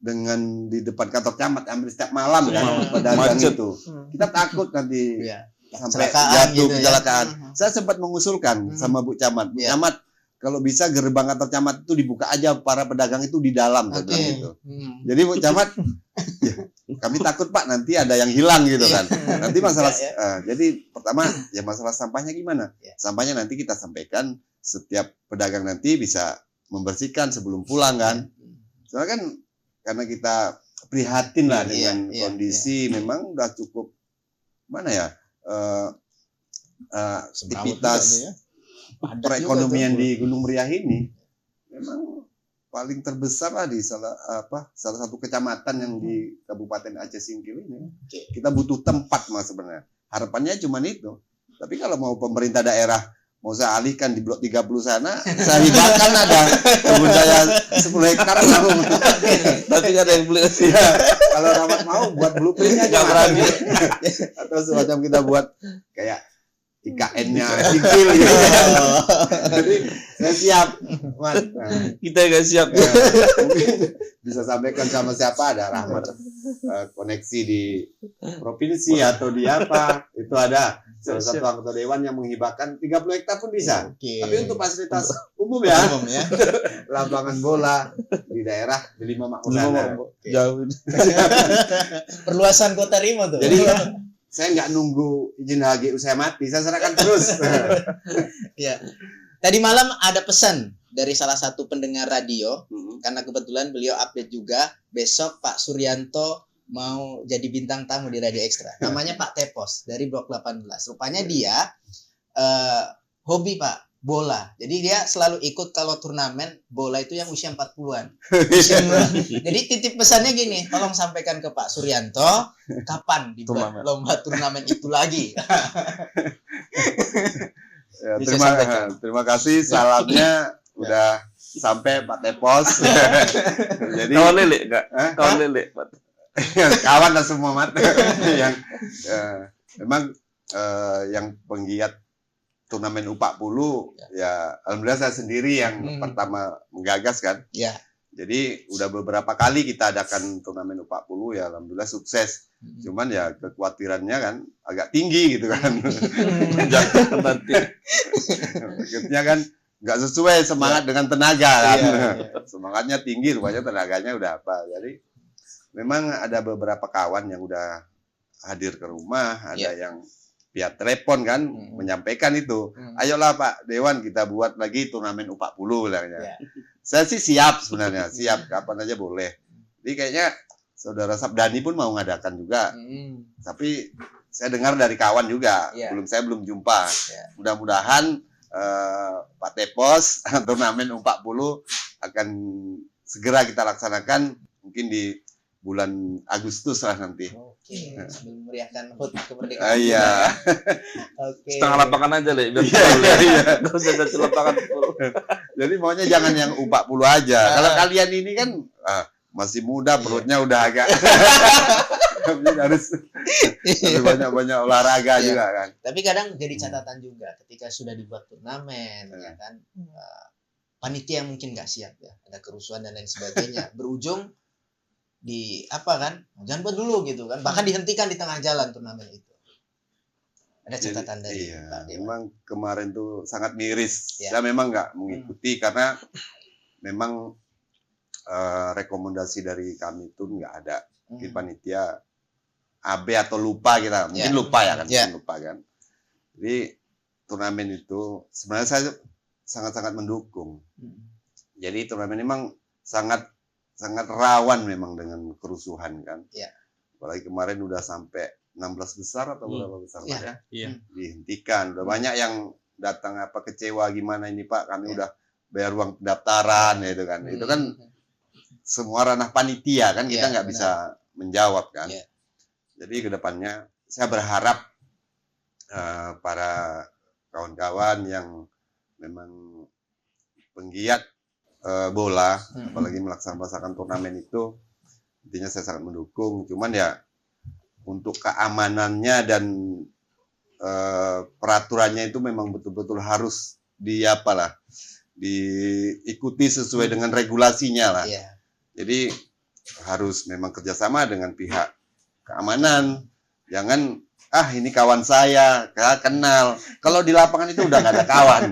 S1: dengan di depan kantor camat hampir setiap malam kan pedagang itu. Kita takut nanti sampai jatuh kecelakaan. Saya sempat mengusulkan sama Bu Camat. Bu Camat, kalau bisa gerbang kantor camat itu dibuka aja, para pedagang itu di dalam gitu. Jadi Bu Camat, kami takut Pak nanti ada yang hilang gitu kan. Nanti masalah jadi pertama ya masalah sampahnya gimana? Sampahnya nanti kita sampaikan, setiap pedagang nanti bisa membersihkan sebelum pulang kan. Soalnya kan karena kita prihatin lah dengan kondisi memang udah cukup aktivitas perekonomian di Gunung Meriah ini memang paling terbesar lah di salah satu kecamatan yang di Kabupaten Aceh Singkil ini. Kita butuh tempat Mas sebenarnya. Harapannya cuma itu. Tapi kalau mau pemerintah daerah mau saya alihkan di blok 30 sana, saya hibahkan ada kebun saya 10 hektar mau.
S2: Tapi nggak ada yang beli.
S1: Ya, kalau Rahmat mau buat blueprintnya
S2: Nggak berani.
S1: Atau semacam kita buat kayak IKN-nya sipil gitu. Jadi saya siap, Mas. Nah,
S2: Kita nggak siap.
S1: ya, mungkin bisa sampaikan sama siapa ada Rahmat koneksi di provinsi atau di apa itu ada salah satu anggota dewan yang menghibahkan 30 hektar pun bisa. Tapi untuk fasilitas umum ya, lapangan bola di daerah di 5 makmuran.
S2: Jauh.
S3: Perluasan kota Rimo tuh.
S1: Jadi saya nggak nunggu izin HGU saya mati, saya serahkan terus.
S3: Ya. Tadi malam ada pesan dari salah satu pendengar radio, karena kebetulan beliau update juga, besok Pak Suryanto mau jadi bintang tamu di Radio Ekstra. Namanya Pak Tepos dari Blok 18. Rupanya dia hobi Pak bola. Jadi dia selalu ikut kalau turnamen bola itu yang usia 40-an. Jadi titip pesannya gini, tolong sampaikan ke Pak Suryanto kapan dibuat lomba turnamen itu lagi.
S1: Ya, terima kasih salamnya udah sampai Pak Tepos. Jadi
S2: Kawan lele enggak? Kawan lele.
S1: kawan lah semua mat yang memang yang penggiat turnamen U40 ya alhamdulillah saya sendiri yang pertama menggagas kan.
S3: Ya.
S1: Jadi udah beberapa kali kita adakan turnamen U40 ya alhamdulillah sukses. Cuman ya kekhawatirannya kan agak tinggi gitu kan.
S2: Jatuh nanti.
S1: Akhirnya kan nggak sesuai semangat dengan tenaga kan. Semangatnya tinggi rupanya tenaganya udah apa. Jadi memang ada beberapa kawan yang udah hadir ke rumah, ada yang via telepon kan menyampaikan itu. Ayolah Pak Dewan kita buat lagi turnamen U40 bilangnya. Saya sih siap sebenarnya, siap kapan aja boleh. Jadi kayaknya Saudara Sabdani pun mau ngadakan juga. Tapi saya dengar dari kawan juga, saya belum jumpa. Mudah-mudahan Pak Tepos turnamen U40 akan segera kita laksanakan mungkin di bulan Agustus lah nanti.
S3: Oke, sambil memeriahkan HUT kemerdekaan.
S1: Iya.
S3: Oke.
S2: Setengah lapangan aja Le, biar iya. Enggak usah satu lapangan full.
S1: Jadi maunya jangan yang U40 aja. Kalau kalian ini kan masih muda, perutnya udah agak harus banyak olahraga juga kan.
S3: Tapi kadang jadi catatan juga ketika sudah dibuat turnamen ya kan. Panitia mungkin nggak siap ya, ada kerusuhan dan lain sebagainya. Berujung di apa kan? Jangan buat dulu gitu kan. Bahkan dihentikan di tengah jalan turnamen itu. Ada catatan dari Pak Dewan.
S1: Memang kemarin tuh sangat miris. Saya memang nggak mengikuti karena memang rekomendasi dari kami itu nggak ada. Mungkin panitia AB atau lupa kita, mungkin lupa ya kan, mungkin lupa kan. Jadi turnamen itu sebenarnya saya sangat-sangat mendukung. Jadi turnamen memang sangat rawan memang dengan kerusuhan kan. Apalagi kemarin udah sampai 16 besar atau berapa besar Pak ya? Dihentikan. Udah banyak yang datang apa kecewa gimana ini Pak, kami udah bayar uang pendaftaran itu kan. Itu kan semua ranah panitia kan, kita nggak bisa menjawab kan. Jadi kedepannya saya berharap para kawan-kawan yang memang penggiat bola, apalagi melaksanakan turnamen itu, intinya saya sangat mendukung. Cuman ya untuk keamanannya dan peraturannya itu memang betul-betul harus diikuti sesuai dengan regulasinya lah. Jadi harus memang kerjasama dengan pihak keamanan. Jangan ini kawan saya kenal. Kalau di lapangan itu udah nggak ada kawan.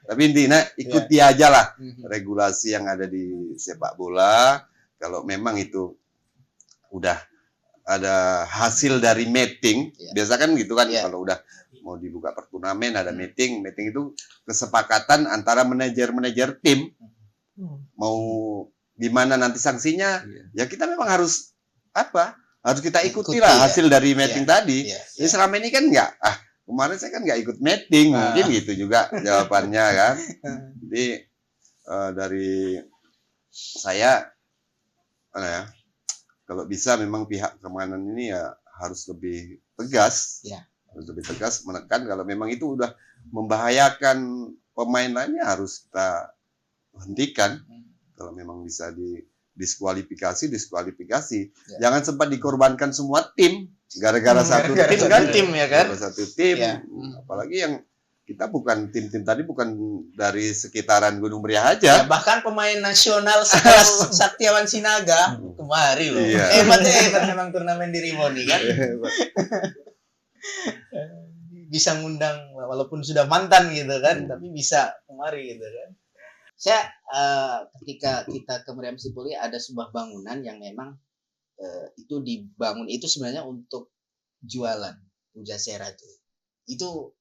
S1: Tapi intinya ikuti aja lah regulasi yang ada di sepak bola. Kalau memang itu udah ada hasil dari meeting, biasa kan gitu kan, kalau udah mau dibuka perturnamen ada meeting itu kesepakatan antara manajer tim, mau gimana nanti sanksinya, ya kita memang harus kita ikuti lah hasil dari meeting tadi. Jadi selama ini kan kemarin saya kan nggak ikut meeting, mungkin gitu juga jawabannya kan. Jadi dari saya kalau bisa memang pihak keamanan ini ya harus lebih tegas, harus lebih tegas menekan kalau memang itu udah membahayakan pemain lainnya harus kita hentikan. Kalau memang bisa diskualifikasi.
S3: Ya.
S1: Jangan sempat dikorbankan semua tim gara-gara satu tim kan?
S3: Tim ya kan?
S1: Gara-gara satu tim.
S3: Ya.
S1: Apalagi yang kita bukan tim-tim tadi bukan dari sekitaran Gunung Meriah
S3: Ya,
S1: aja.
S3: bahkan pemain nasional sekelas Saktiawan Sinaga kemari loh.
S1: Iya.
S3: Hebat memang turnamen di Rimoni kan. Bisa ngundang walaupun sudah mantan gitu kan, tapi bisa kemari gitu kan. Saya ketika kita ke Meriam Sipoli ada sebuah bangunan yang memang itu dibangun itu sebenarnya untuk jualan Pujasera itu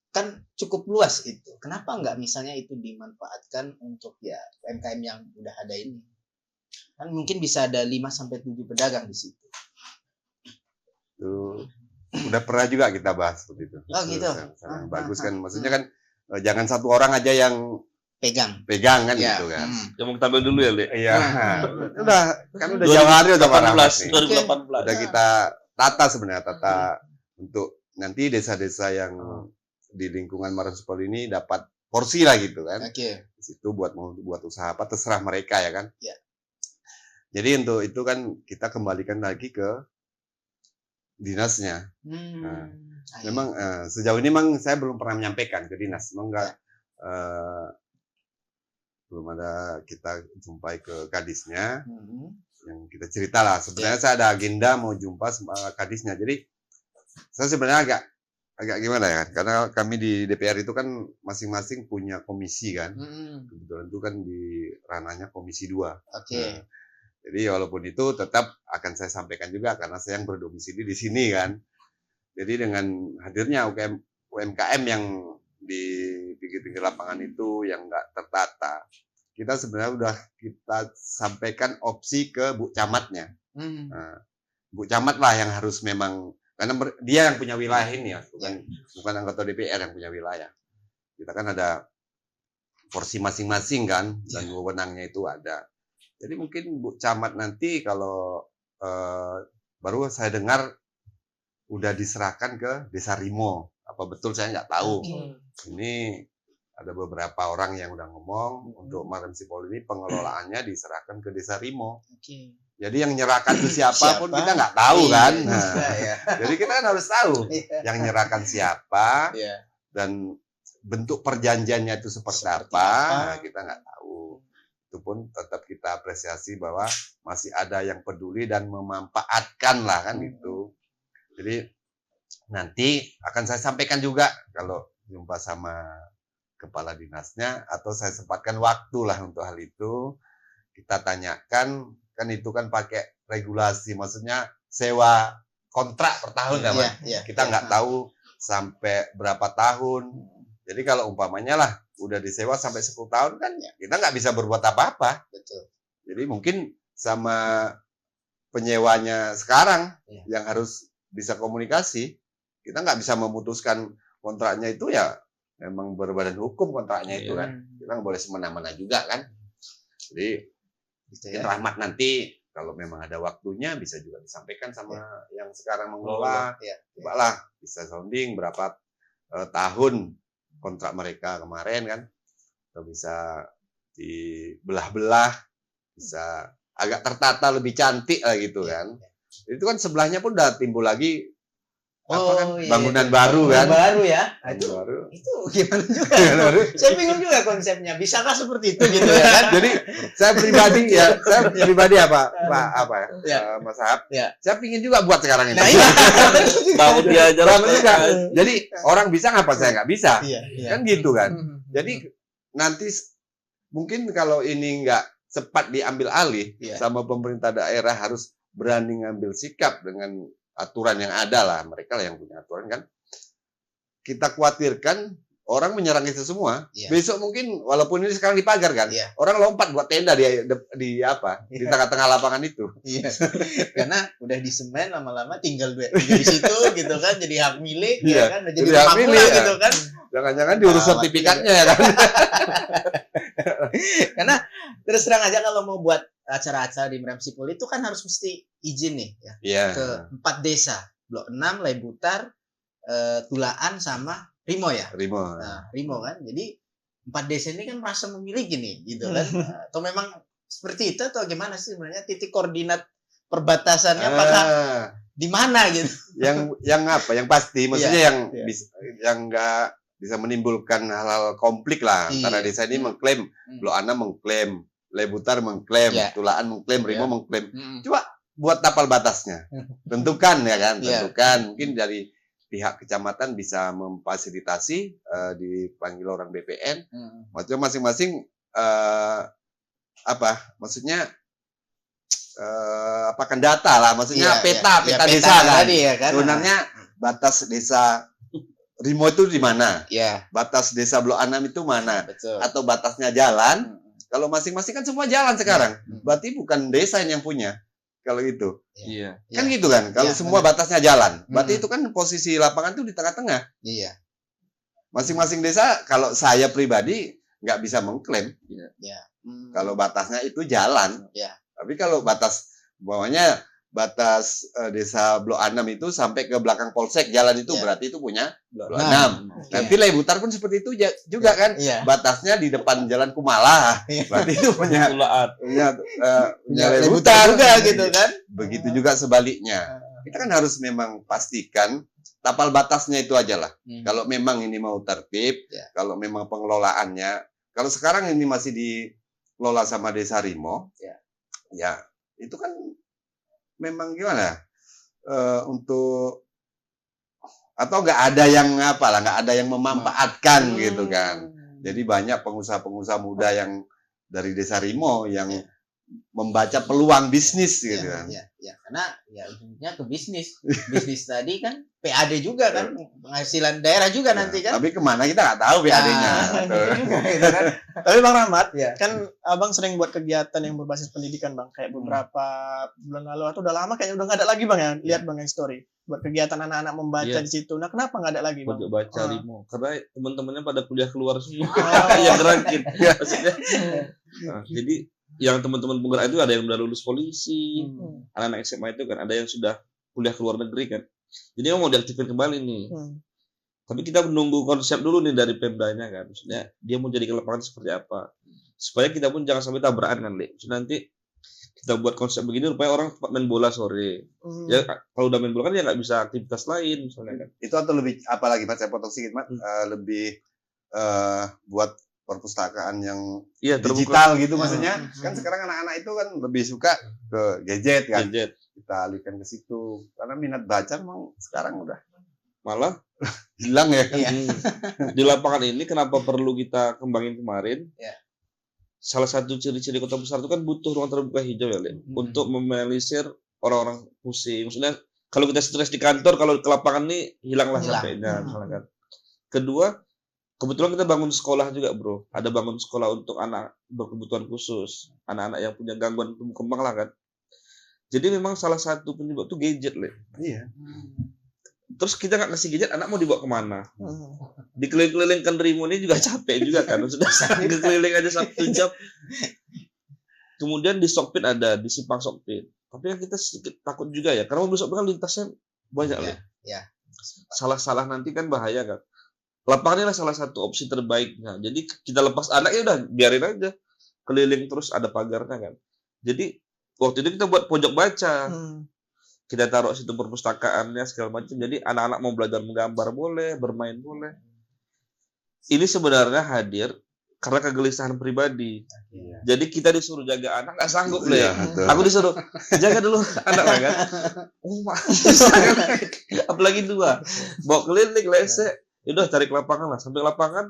S3: kan cukup luas itu. Kenapa nggak misalnya itu dimanfaatkan untuk ya UMKM yang udah ada ini? Kan mungkin bisa ada 5-7 pedagang di situ.
S1: Tuh, udah pernah juga kita bahas seperti itu.
S3: Oh gitu.
S1: Sangat bagus kan. Maksudnya kan jangan satu orang aja yang
S3: Pegang
S1: kan
S3: ya.
S1: gitu kan.
S2: Yang mau tampil dulu ya, Le?
S1: Iya. Udah jauh hari udah Pak Rahmat nih.
S2: 2018.
S1: Udah kita tata untuk nanti desa-desa yang di lingkungan Meriam Sipoli ini dapat porsi lah gitu kan.
S3: Oke.
S1: Di situ buat usaha apa terserah mereka ya kan.
S3: Ya.
S1: Jadi untuk itu kan kita kembalikan lagi ke dinasnya. Memang sejauh ini memang saya belum pernah menyampaikan ke dinas. Memang enggak belum ada kita jumpai ke kadisnya. Yang kita cerita lah. Sebenarnya saya ada agenda mau jumpa sama kadisnya. Jadi saya sebenarnya agak gimana ya? Karena kami di DPR itu kan masing-masing punya komisi kan. Kebetulan itu kan di ranahnya komisi 2.
S3: Oke.
S1: Jadi walaupun itu tetap akan saya sampaikan juga karena saya yang berdomisili di sini kan. Jadi dengan hadirnya UMKM yang di pinggir-pinggir lapangan itu yang nggak tertata, kita sebenarnya udah kita sampaikan opsi ke Bu Camatnya. Nah, Bu Camat lah yang harus memang karena dia yang punya wilayah ini ya, bukan anggota DPR yang punya wilayah. Kita kan ada porsi masing-masing kan dan wewenangnya itu ada. Jadi mungkin Bu Camat nanti kalau baru saya dengar udah diserahkan ke Desa Rimo. Apa betul saya nggak tahu. Ini ada beberapa orang yang udah ngomong untuk Meriam Sipoli ini pengelolaannya diserahkan ke Desa Rimo. Jadi yang nyerahkan itu siapa pun kita nggak tahu kan. Nah, jadi kita kan harus tahu yang nyerahkan siapa dan bentuk perjanjiannya itu seperti apa. Nah, kita nggak tahu. Itu pun tetap kita apresiasi bahwa masih ada yang peduli dan memanfaatkan lah kan gitu. Jadi nanti akan saya sampaikan juga kalau jumpa sama kepala dinasnya atau saya sempatkan waktu lah untuk hal itu. Kita tanyakan, kan itu kan pakai regulasi, maksudnya sewa kontrak per tahun kan, kita nggak tahu sampai berapa tahun. Jadi kalau umpamanya lah udah disewa sampai 10 tahun kan kita nggak bisa berbuat apa-apa.
S3: Betul.
S1: Jadi mungkin sama penyewanya sekarang yang harus bisa komunikasi. Kita nggak bisa memutuskan kontraknya itu ya memang berbadan hukum kontraknya itu kan. Kita nggak boleh semena-mena juga kan. Jadi Rahmat nanti kalau memang ada waktunya bisa juga disampaikan sama yang sekarang mengelola. Cobalah bisa sounding berapa tahun kontrak mereka kemarin kan. Atau bisa dibelah-belah, bisa agak tertata lebih cantik lah gitu kan. Itu kan sebelahnya pun udah timbul lagi bangunan baru kan.
S3: Baru ya.
S1: Baru.
S3: Itu gimana juga? Saya bingung juga konsepnya. Bisakah seperti itu gitu ya kan?
S1: Jadi saya pribadi apa ya? Mas Ahab. Saya pingin juga buat sekarang ini.
S3: Nah, iya.
S2: Tahu dia jalan
S1: juga. Jadi orang bisa ngapa saya nggak bisa? Kan gitu kan. Jadi nanti mungkin kalau ini nggak cepat diambil alih sama pemerintah daerah harus berani ngambil sikap dengan aturan yang ada lah, mereka lah yang punya aturan kan. Kita khawatirkan orang menyerang itu semua. Besok mungkin walaupun ini sekarang dipagar kan, orang lompat buat tenda di tengah-tengah lapangan itu.
S3: Karena udah di semen lama-lama tinggal di situ gitu kan, jadi hak milik ya kan, udah jadi
S1: hak milik
S3: gitu kan.
S1: Jangan-jangan diurus sertifikatnya ya kan.
S3: Karena terus terang aja kalau mau buat acara-acara di Meriam Sipoli itu kan harus mesti izin nih ke 4 desa, Blok 6, Laibutar, Tulaan sama Rimo ya.
S1: Rimo.
S3: Nah, Rimo kan. Jadi 4 desa ini kan merasa memiliki nih, gitu kan? Atau memang seperti itu atau gimana sih sebenarnya titik koordinat perbatasannya? Apakah di mana gitu?
S1: Yang apa? Yang pasti, maksudnya yang nggak bisa menimbulkan hal-hal konflik lah antara desa ini mengklaim, Blok Ana mengklaim, Lebutar mengklaim, Tulaan mengklaim, Rimo mengklaim. Coba buat tapal batasnya, tentukan ya kan, tentukan. Mungkin dari pihak kecamatan bisa memfasilitasi dipanggil orang BPN, maksudnya masing-masing maksudnya apakan data lah, maksudnya peta desa kan. Sebenarnya batas desa Rimo itu di mana? Batas desa Blok 6 itu mana?
S3: Betul.
S1: Atau batasnya jalan? Kalau masing-masing kan semua jalan sekarang. Berarti bukan desa yang punya. Kalau itu.
S2: Iya.
S1: Kan gitu kan. Kalau semua batasnya jalan, berarti itu kan posisi lapangan itu di tengah-tengah.
S3: Iya.
S1: Masing-masing desa kalau saya pribadi nggak bisa mengklaim. Kalau batasnya itu jalan. Tapi kalau batas bawahnya batas desa Blok 6 itu sampai ke belakang polsek jalan itu berarti itu punya Blok 6. Nanti Lebutar pun seperti itu juga kan. Batasnya di depan Jalan Kumala. Berarti itu punya Lebutar juga gitu kan. Begitu juga sebaliknya. Kita kan harus memang pastikan tapal batasnya itu aja lah. Kalau memang ini mau tertib, kalau memang pengelolaannya, kalau sekarang ini masih dikelola sama Desa Rimo, ya itu kan memang gimana untuk atau nggak ada yang nggak ada yang memanfaatkan gitu kan. Jadi banyak pengusaha-pengusaha muda yang dari Desa Rimo yang membaca peluang bisnis gitu kan.
S3: Karena ujungnya ke bisnis tadi kan PAD juga kan, penghasilan daerah juga nanti kan.
S1: Tapi kemana kita nggak tahu PAD-nya.
S6: Gitu kan. Tapi Bang Rahmat, kan Abang sering buat kegiatan yang berbasis pendidikan Bang, kayak beberapa bulan lalu atau udah lama kayaknya udah nggak ada lagi Bang ya, lihat Bang yang story buat kegiatan anak-anak membaca di situ. Nah kenapa nggak ada lagi Bang?
S2: Pojok baca Rimo, karena teman-temannya pada kuliah keluar semua yang ngerangkin. Maksudnya, jadi yang teman-teman penggerak itu ada yang udah lulus polisi, anak-anak SMA itu kan ada yang sudah kuliah ke luar negeri kan. Jadi mau diaktifkan kembali nih. Tapi kita menunggu konsep dulu nih dari Pemdanya kan. Maksudnya dia mau jadi lapangan seperti apa. Supaya kita pun jangan sampai tabrakan kan, Le. Nanti kita buat konsep begini supaya orang tempat main bola sore. Ya kalau udah main bola kan ya nggak bisa aktivitas lain misalnya kan.
S1: Itu atau lebih apalagi Mas, saya potong sedikit Mas, lebih buat perpustakaan yang digital gitu maksudnya. Kan sekarang anak-anak itu kan lebih suka ke gadget kan. Kita alihkan ke situ karena minat baca memang sekarang udah
S2: malah
S1: hilang ya.
S2: Di lapangan ini kenapa perlu kita kembangin kemarin? Salah satu ciri-ciri kota besar itu kan butuh ruang terbuka hijau ya, Le, untuk meminimalisir orang-orang pusing. Maksudnya kalau kita stres di kantor, kalau ke lapangan nih hilanglah capeknya misalnya kan. Kedua, kebetulan kita bangun sekolah juga, Bro. Ada bangun sekolah untuk anak berkebutuhan khusus, anak-anak yang punya gangguan tumbuh kembang lah kan. Jadi memang salah satu penyebab itu gadget, Le.
S1: Iya.
S2: Terus kita nggak kasih gadget, anak mau dibawa kemana? Dikeliling-kelilingkan Rimo ini juga capek juga kan. Sudah keliling aja 1 jam. Kemudian di Sokpit ada, di Simpang Sokpit. Tapi yang kita sedikit takut juga ya, karena mobil Sokpit kan lintasnya banyak, Le. Salah-salah nanti kan bahaya kan. Lapangan ini salah satu opsi terbaiknya. Jadi kita lepas anak ya udah biarin aja keliling terus ada pagarnya kan. Jadi waktu itu kita buat pojok baca. Kita taruh situ perpustakaannya segala macam. Jadi anak-anak mau belajar menggambar boleh, bermain boleh. Ini sebenarnya hadir karena kegelisahan pribadi. Jadi kita disuruh jaga anak nggak sanggup Le. Aku disuruh jaga dulu anak kan. Apalagi 2 bawa keliling lese. Udah cari ke lapangan lah, sampai lapangan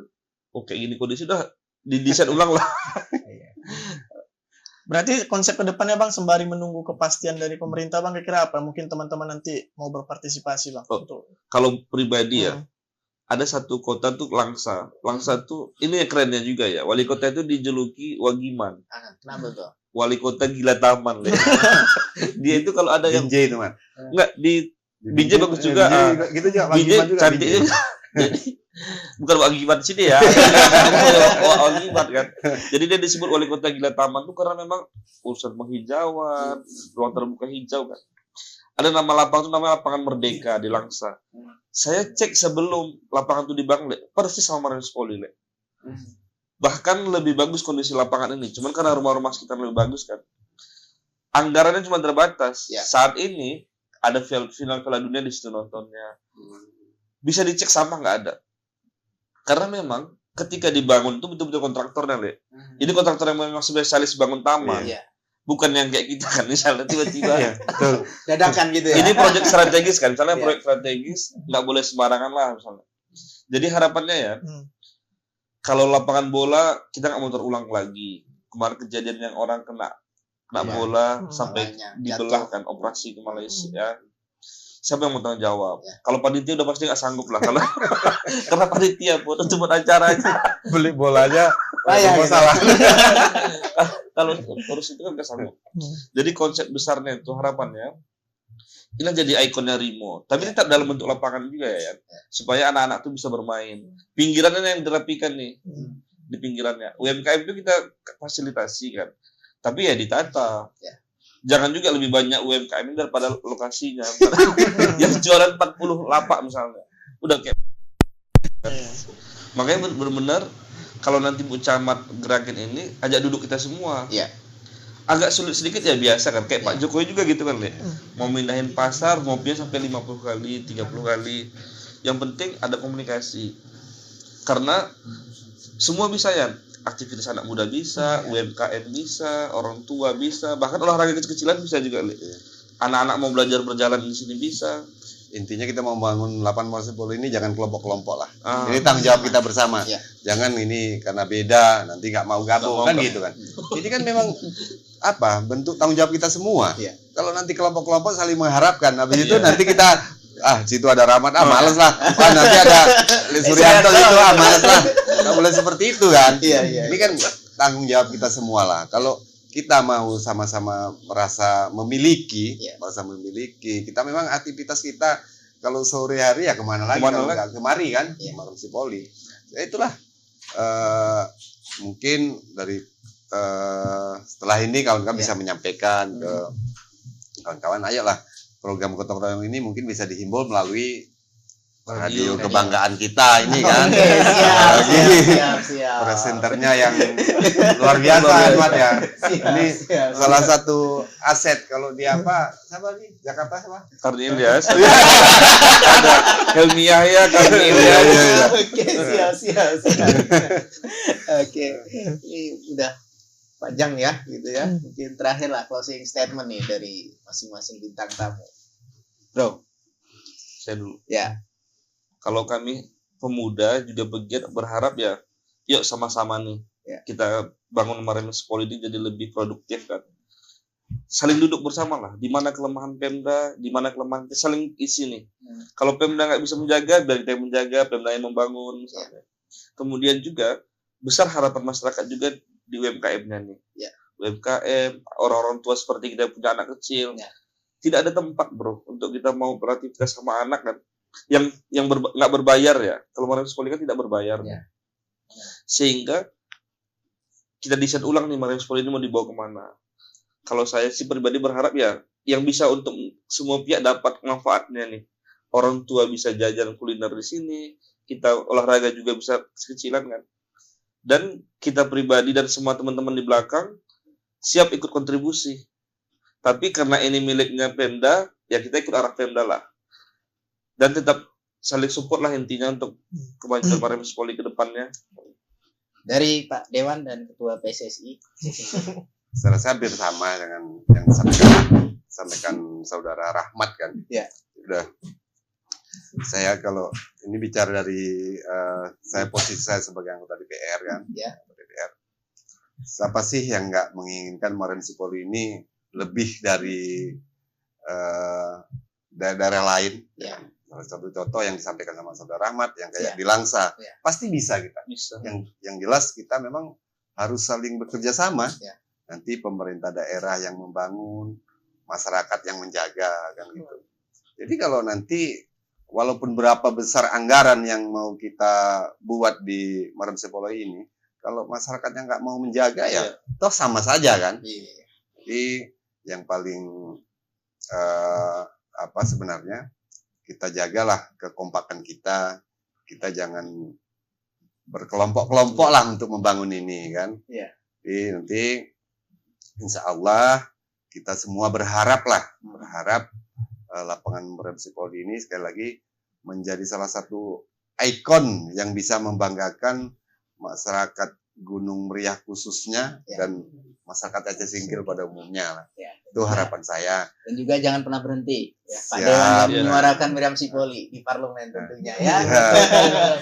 S2: oke gini kondisi udah didesain ulang lah.
S6: Berarti konsep kedepannya Bang sembari menunggu kepastian dari pemerintah Bang kira-kira apa? Mungkin teman-teman nanti mau berpartisipasi Bang.
S2: Kalau pribadi ya, ada satu kota tuh Langsa. Langsa tuh ini yang kerennya juga ya. Wali kota itu dijuluki Wagiman.
S3: Kenapa tuh?
S2: Wali kota gila taman. Dia itu kalau ada yang
S1: Binjai itu, Man.
S2: Enggak di Binjai bagus juga.
S1: Gitu juga.
S2: Binjai cantik juga. Jadi bukan Wagiman sini ya. Wagiman kan. Jadi dia disebut wali kota gila taman tuh karena memang urusan penghijauan, ruang terbuka hijau kan. Ada nama lapangan itu namanya lapangan Merdeka di Langsa. Saya cek sebelum lapangan itu dibangun, persis sama Marines Poli, bahkan lebih bagus kondisi lapangan ini. Cuman karena rumah-rumah sekitar lebih bagus kan. Anggarannya cuma terbatas. Saat ini ada final Piala Dunia di situ nontonnya. Bisa dicek sama nggak ada. Karena memang ketika dibangun itu betul-betul kontraktornya, Ini kontraktor yang memang spesialis bangun taman. Bukan yang kayak kita kan, misalnya tiba-tiba
S3: dadakan gitu ya.
S2: Ini proyek strategis kan, misalnya proyek strategis nggak boleh sembarangan lah misalnya. Jadi harapannya ya, kalau lapangan bola kita nggak mau terulang lagi. Kemarin kejadian yang orang kena bola sampai dibelah kan, operasi ke Malaysia. Siapa yang mau tanggung jawab? Kalau panitia udah pasti nggak sanggup lah, karena panitia buat untuk acara aja.
S7: Beli bola aja
S2: masalah. Kalau terus itu kan nggak sanggup. Jadi konsep besarnya itu harapannya ini jadi ikonnya Rimo, tapi tetap dalam bentuk lapangan juga ya, supaya anak-anak tuh bisa bermain. Pinggirannya yang dirapikan nih, di pinggirannya. UMKM itu kita fasilitasi kan, tapi ya ditata. Jangan juga lebih banyak UMKM daripada lokasinya. Yang jualan 40 lapak misalnya, udah kayak. Makanya benar-benar kalau nanti Bu Camat gerakin ini, ajak duduk kita semua. Agak sulit sedikit ya biasa kan, kayak Pak Jokowi juga gitu kan, mau mindahin pasar, mobilnya sampai 50 kali, 30 kali. Yang penting ada komunikasi. Karena semua bisa ya, aktivitas anak muda bisa, UMKM bisa, orang tua bisa, bahkan olahraga kecil-kecilan bisa juga, Anak-anak mau belajar berjalan di sini bisa.
S1: Intinya kita mau bangun lapangan Marines Poli ini jangan kelompok-kelompok lah. Ini tanggung jawab kita bersama. Jangan ini karena beda nanti nggak mau gabung kan gitu kan. Ini kan memang bentuk tanggung jawab kita semua. Kalau nanti kelompok-kelompok saling mengharapkan, habis itu nanti kita situ ada Rahmat, males lah. Nanti ada Suryanto itu, males lah. Nggak boleh seperti itu kan. Ini kan tanggung jawab kita semua lah. Kalau kita mau sama-sama merasa memiliki, kita memang aktivitas kita kalau sore hari ya kemana lagi, kalau nggak kemari kan, Marines Poli. Ya itulah, mungkin dari setelah ini kawan-kawan bisa menyampaikan ke kawan-kawan, ayolah program gotong royong ini mungkin bisa dihimbau melalui radio kebanggaan kita ini kan.
S3: Siap.
S1: Presenternya yang luar biasa Ahmad ya. Ini salah satu aset kalau di siapa nih? Jakarta siapa?
S2: Karni Ilyas. Ada Helmi Yahya, Karni Ilyas.
S3: Oke, siap. Oke. Ini udah panjang ya gitu ya. Mungkin terakhir lah closing statement nih dari masing-masing bintang tamu. Bro.
S2: Saya dulu.
S3: Ya.
S2: Kalau kami pemuda juga berharap ya, yuk sama-sama nih kita bangun Marines Poli ini jadi lebih produktif kan. Saling duduk bersama lah, di mana kelemahan Pemda, di mana kelemahan kita saling isi nih. Kalau Pemda nggak bisa menjaga, biar kita yang menjaga, Pemda yang membangun misalnya. Kemudian juga besar harapan masyarakat juga di UMKM-nya nih. UMKM, orang-orang tua seperti kita punya anak kecil, tidak ada tempat bro untuk kita mau beraktivitas sama anak kan. Yang nggak berbayar ya. Kalau Marines Poli kan tidak berbayar. Sehingga kita desain ulang nih Marines Poli ini mau dibawa kemana. Kalau saya sih pribadi berharap ya yang bisa untuk semua pihak dapat manfaatnya nih. Orang tua bisa jajan kuliner di sini, kita olahraga juga bisa kecilan kan. Dan kita pribadi dan semua teman-teman di belakang siap ikut kontribusi. Tapi karena ini miliknya Pemda, ya kita ikut arah Pemda lah. Dan tetap saling support lah intinya untuk kemajuan Marines Poli ke depannya.
S3: Dari Pak Dewan dan Ketua PSSI.
S1: Saya rasa hampir sama dengan yang disampaikan Saudara Rahmat kan. Udah. Saya kalau ini bicara dari posisi saya sebagai anggota DPR kan. DPR. Siapa sih yang nggak menginginkan Marines Poli ini lebih dari daerah lain? Salah satu contoh yang disampaikan sama Saudara Rahmat yang kayak di Langsa, pasti bisa kita. Yang jelas kita memang harus saling bekerja sama. Nanti pemerintah daerah yang membangun, masyarakat yang menjaga kan gitu. Jadi kalau nanti walaupun berapa besar anggaran yang mau kita buat di Marines Poli ini, kalau masyarakatnya nggak mau menjaga ya toh sama saja kan. Jadi yang paling sebenarnya kita jagalah kekompakan kita jangan berkelompok-kelompok lah untuk membangun ini kan. Jadi nanti insya Allah kita semua berharap lapangan Meriam Cipoli ini sekali lagi menjadi salah satu ikon yang bisa membanggakan masyarakat Gunung Meriah khususnya dan masyarakat Aceh Singkil pada umumnya lah. Itu harapan saya.
S3: Dan juga jangan pernah berhenti ya, Pak Dewan menyuarakan Meriam Cipoli di parlemen tentunya ya.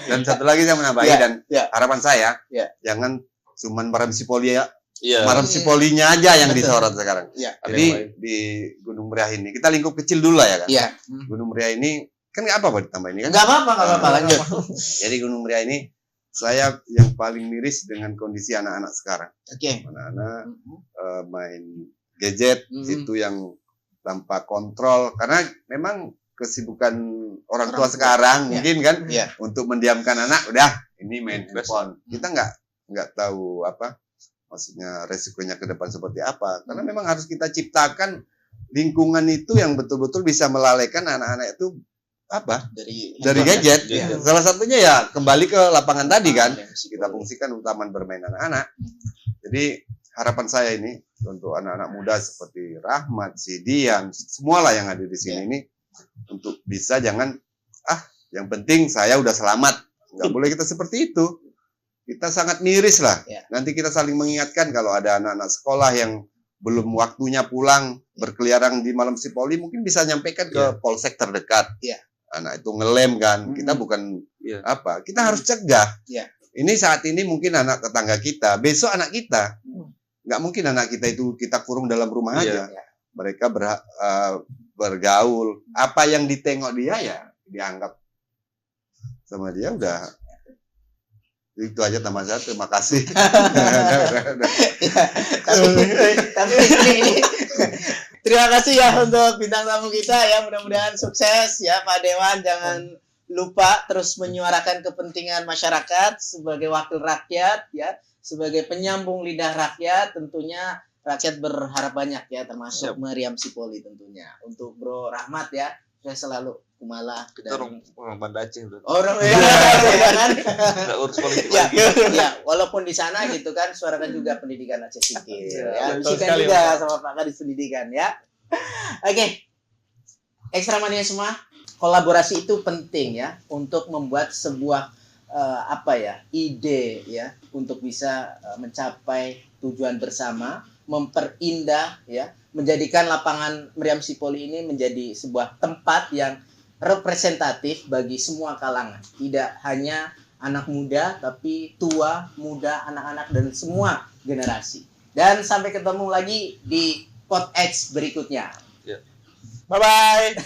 S1: Dan satu lagi saya menambahi dan harapan saya jangan cuman Meriam Cipoli Meriam Cipolinya aja yang disorot sekarang. Jadi di Gunung Meriah ini kita lingkup kecil dulu lah ya kan. Gunung Meriah ini kan nggak apa-apa ditambah ini kan.
S3: Nggak apa-apa lanjut.
S1: Jadi Gunung Meriah ini saya yang paling miris dengan kondisi anak-anak sekarang. Anak-anak main gadget itu yang tanpa kontrol karena memang kesibukan orang tua sekarang mungkin kan untuk mendiamkan anak udah ini main handphone. Kita nggak tahu maksudnya resikonya ke depan seperti apa karena memang harus kita ciptakan lingkungan itu yang betul-betul bisa melalaikan anak-anak itu dari gadget. Salah satunya ya kembali ke lapangan tadi kan kita fungsikan untuk taman bermain anak-anak. Jadi harapan saya ini untuk anak-anak muda seperti Rahmat, Sidian, semualah yang ada di sini ini untuk bisa jangan yang penting saya udah selamat. Nggak boleh kita seperti itu. Kita sangat miris lah. Nanti kita saling mengingatkan kalau ada anak-anak sekolah yang belum waktunya pulang berkeliaran di Malam Cipoli mungkin bisa nyampaikan ke polsek terdekat. Anak itu ngelem kan. Kita bukan kita harus cegah. Ini saat ini mungkin anak tetangga kita, besok anak kita. Nggak mungkin anak kita itu kita kurung dalam rumah aja. Mereka bergaul. Apa yang ditengok dia ya dianggap sama dia udah. Itu aja tambah saya, terima kasih.
S3: Tapi ini terima kasih ya untuk bintang tamu kita ya, mudah-mudahan sukses ya Pak Dewan. Jangan lupa terus menyuarakan kepentingan masyarakat sebagai wakil rakyat ya, sebagai penyambung lidah rakyat. Tentunya rakyat berharap banyak ya, termasuk Meriam Cipoli tentunya. Untuk Bro Rahmat ya, saya selalu Kumala
S2: kita orang Banda Aceh
S3: orang kan
S2: nggak urus politik
S3: ya walaupun di sana gitu kan suarakan juga pendidikan Aceh Singkil ya bisikan juga sama Pak Kadis Pendidikan ya. Oke. Ekstra mania semua, kolaborasi itu penting ya untuk membuat sebuah ide ya untuk bisa mencapai tujuan bersama, memperindah ya, menjadikan lapangan Meriam Cipoli ini menjadi sebuah tempat yang representatif bagi semua kalangan, tidak hanya anak muda tapi tua, muda, anak-anak dan semua generasi. Dan sampai ketemu lagi di PodX berikutnya.
S6: Bye bye.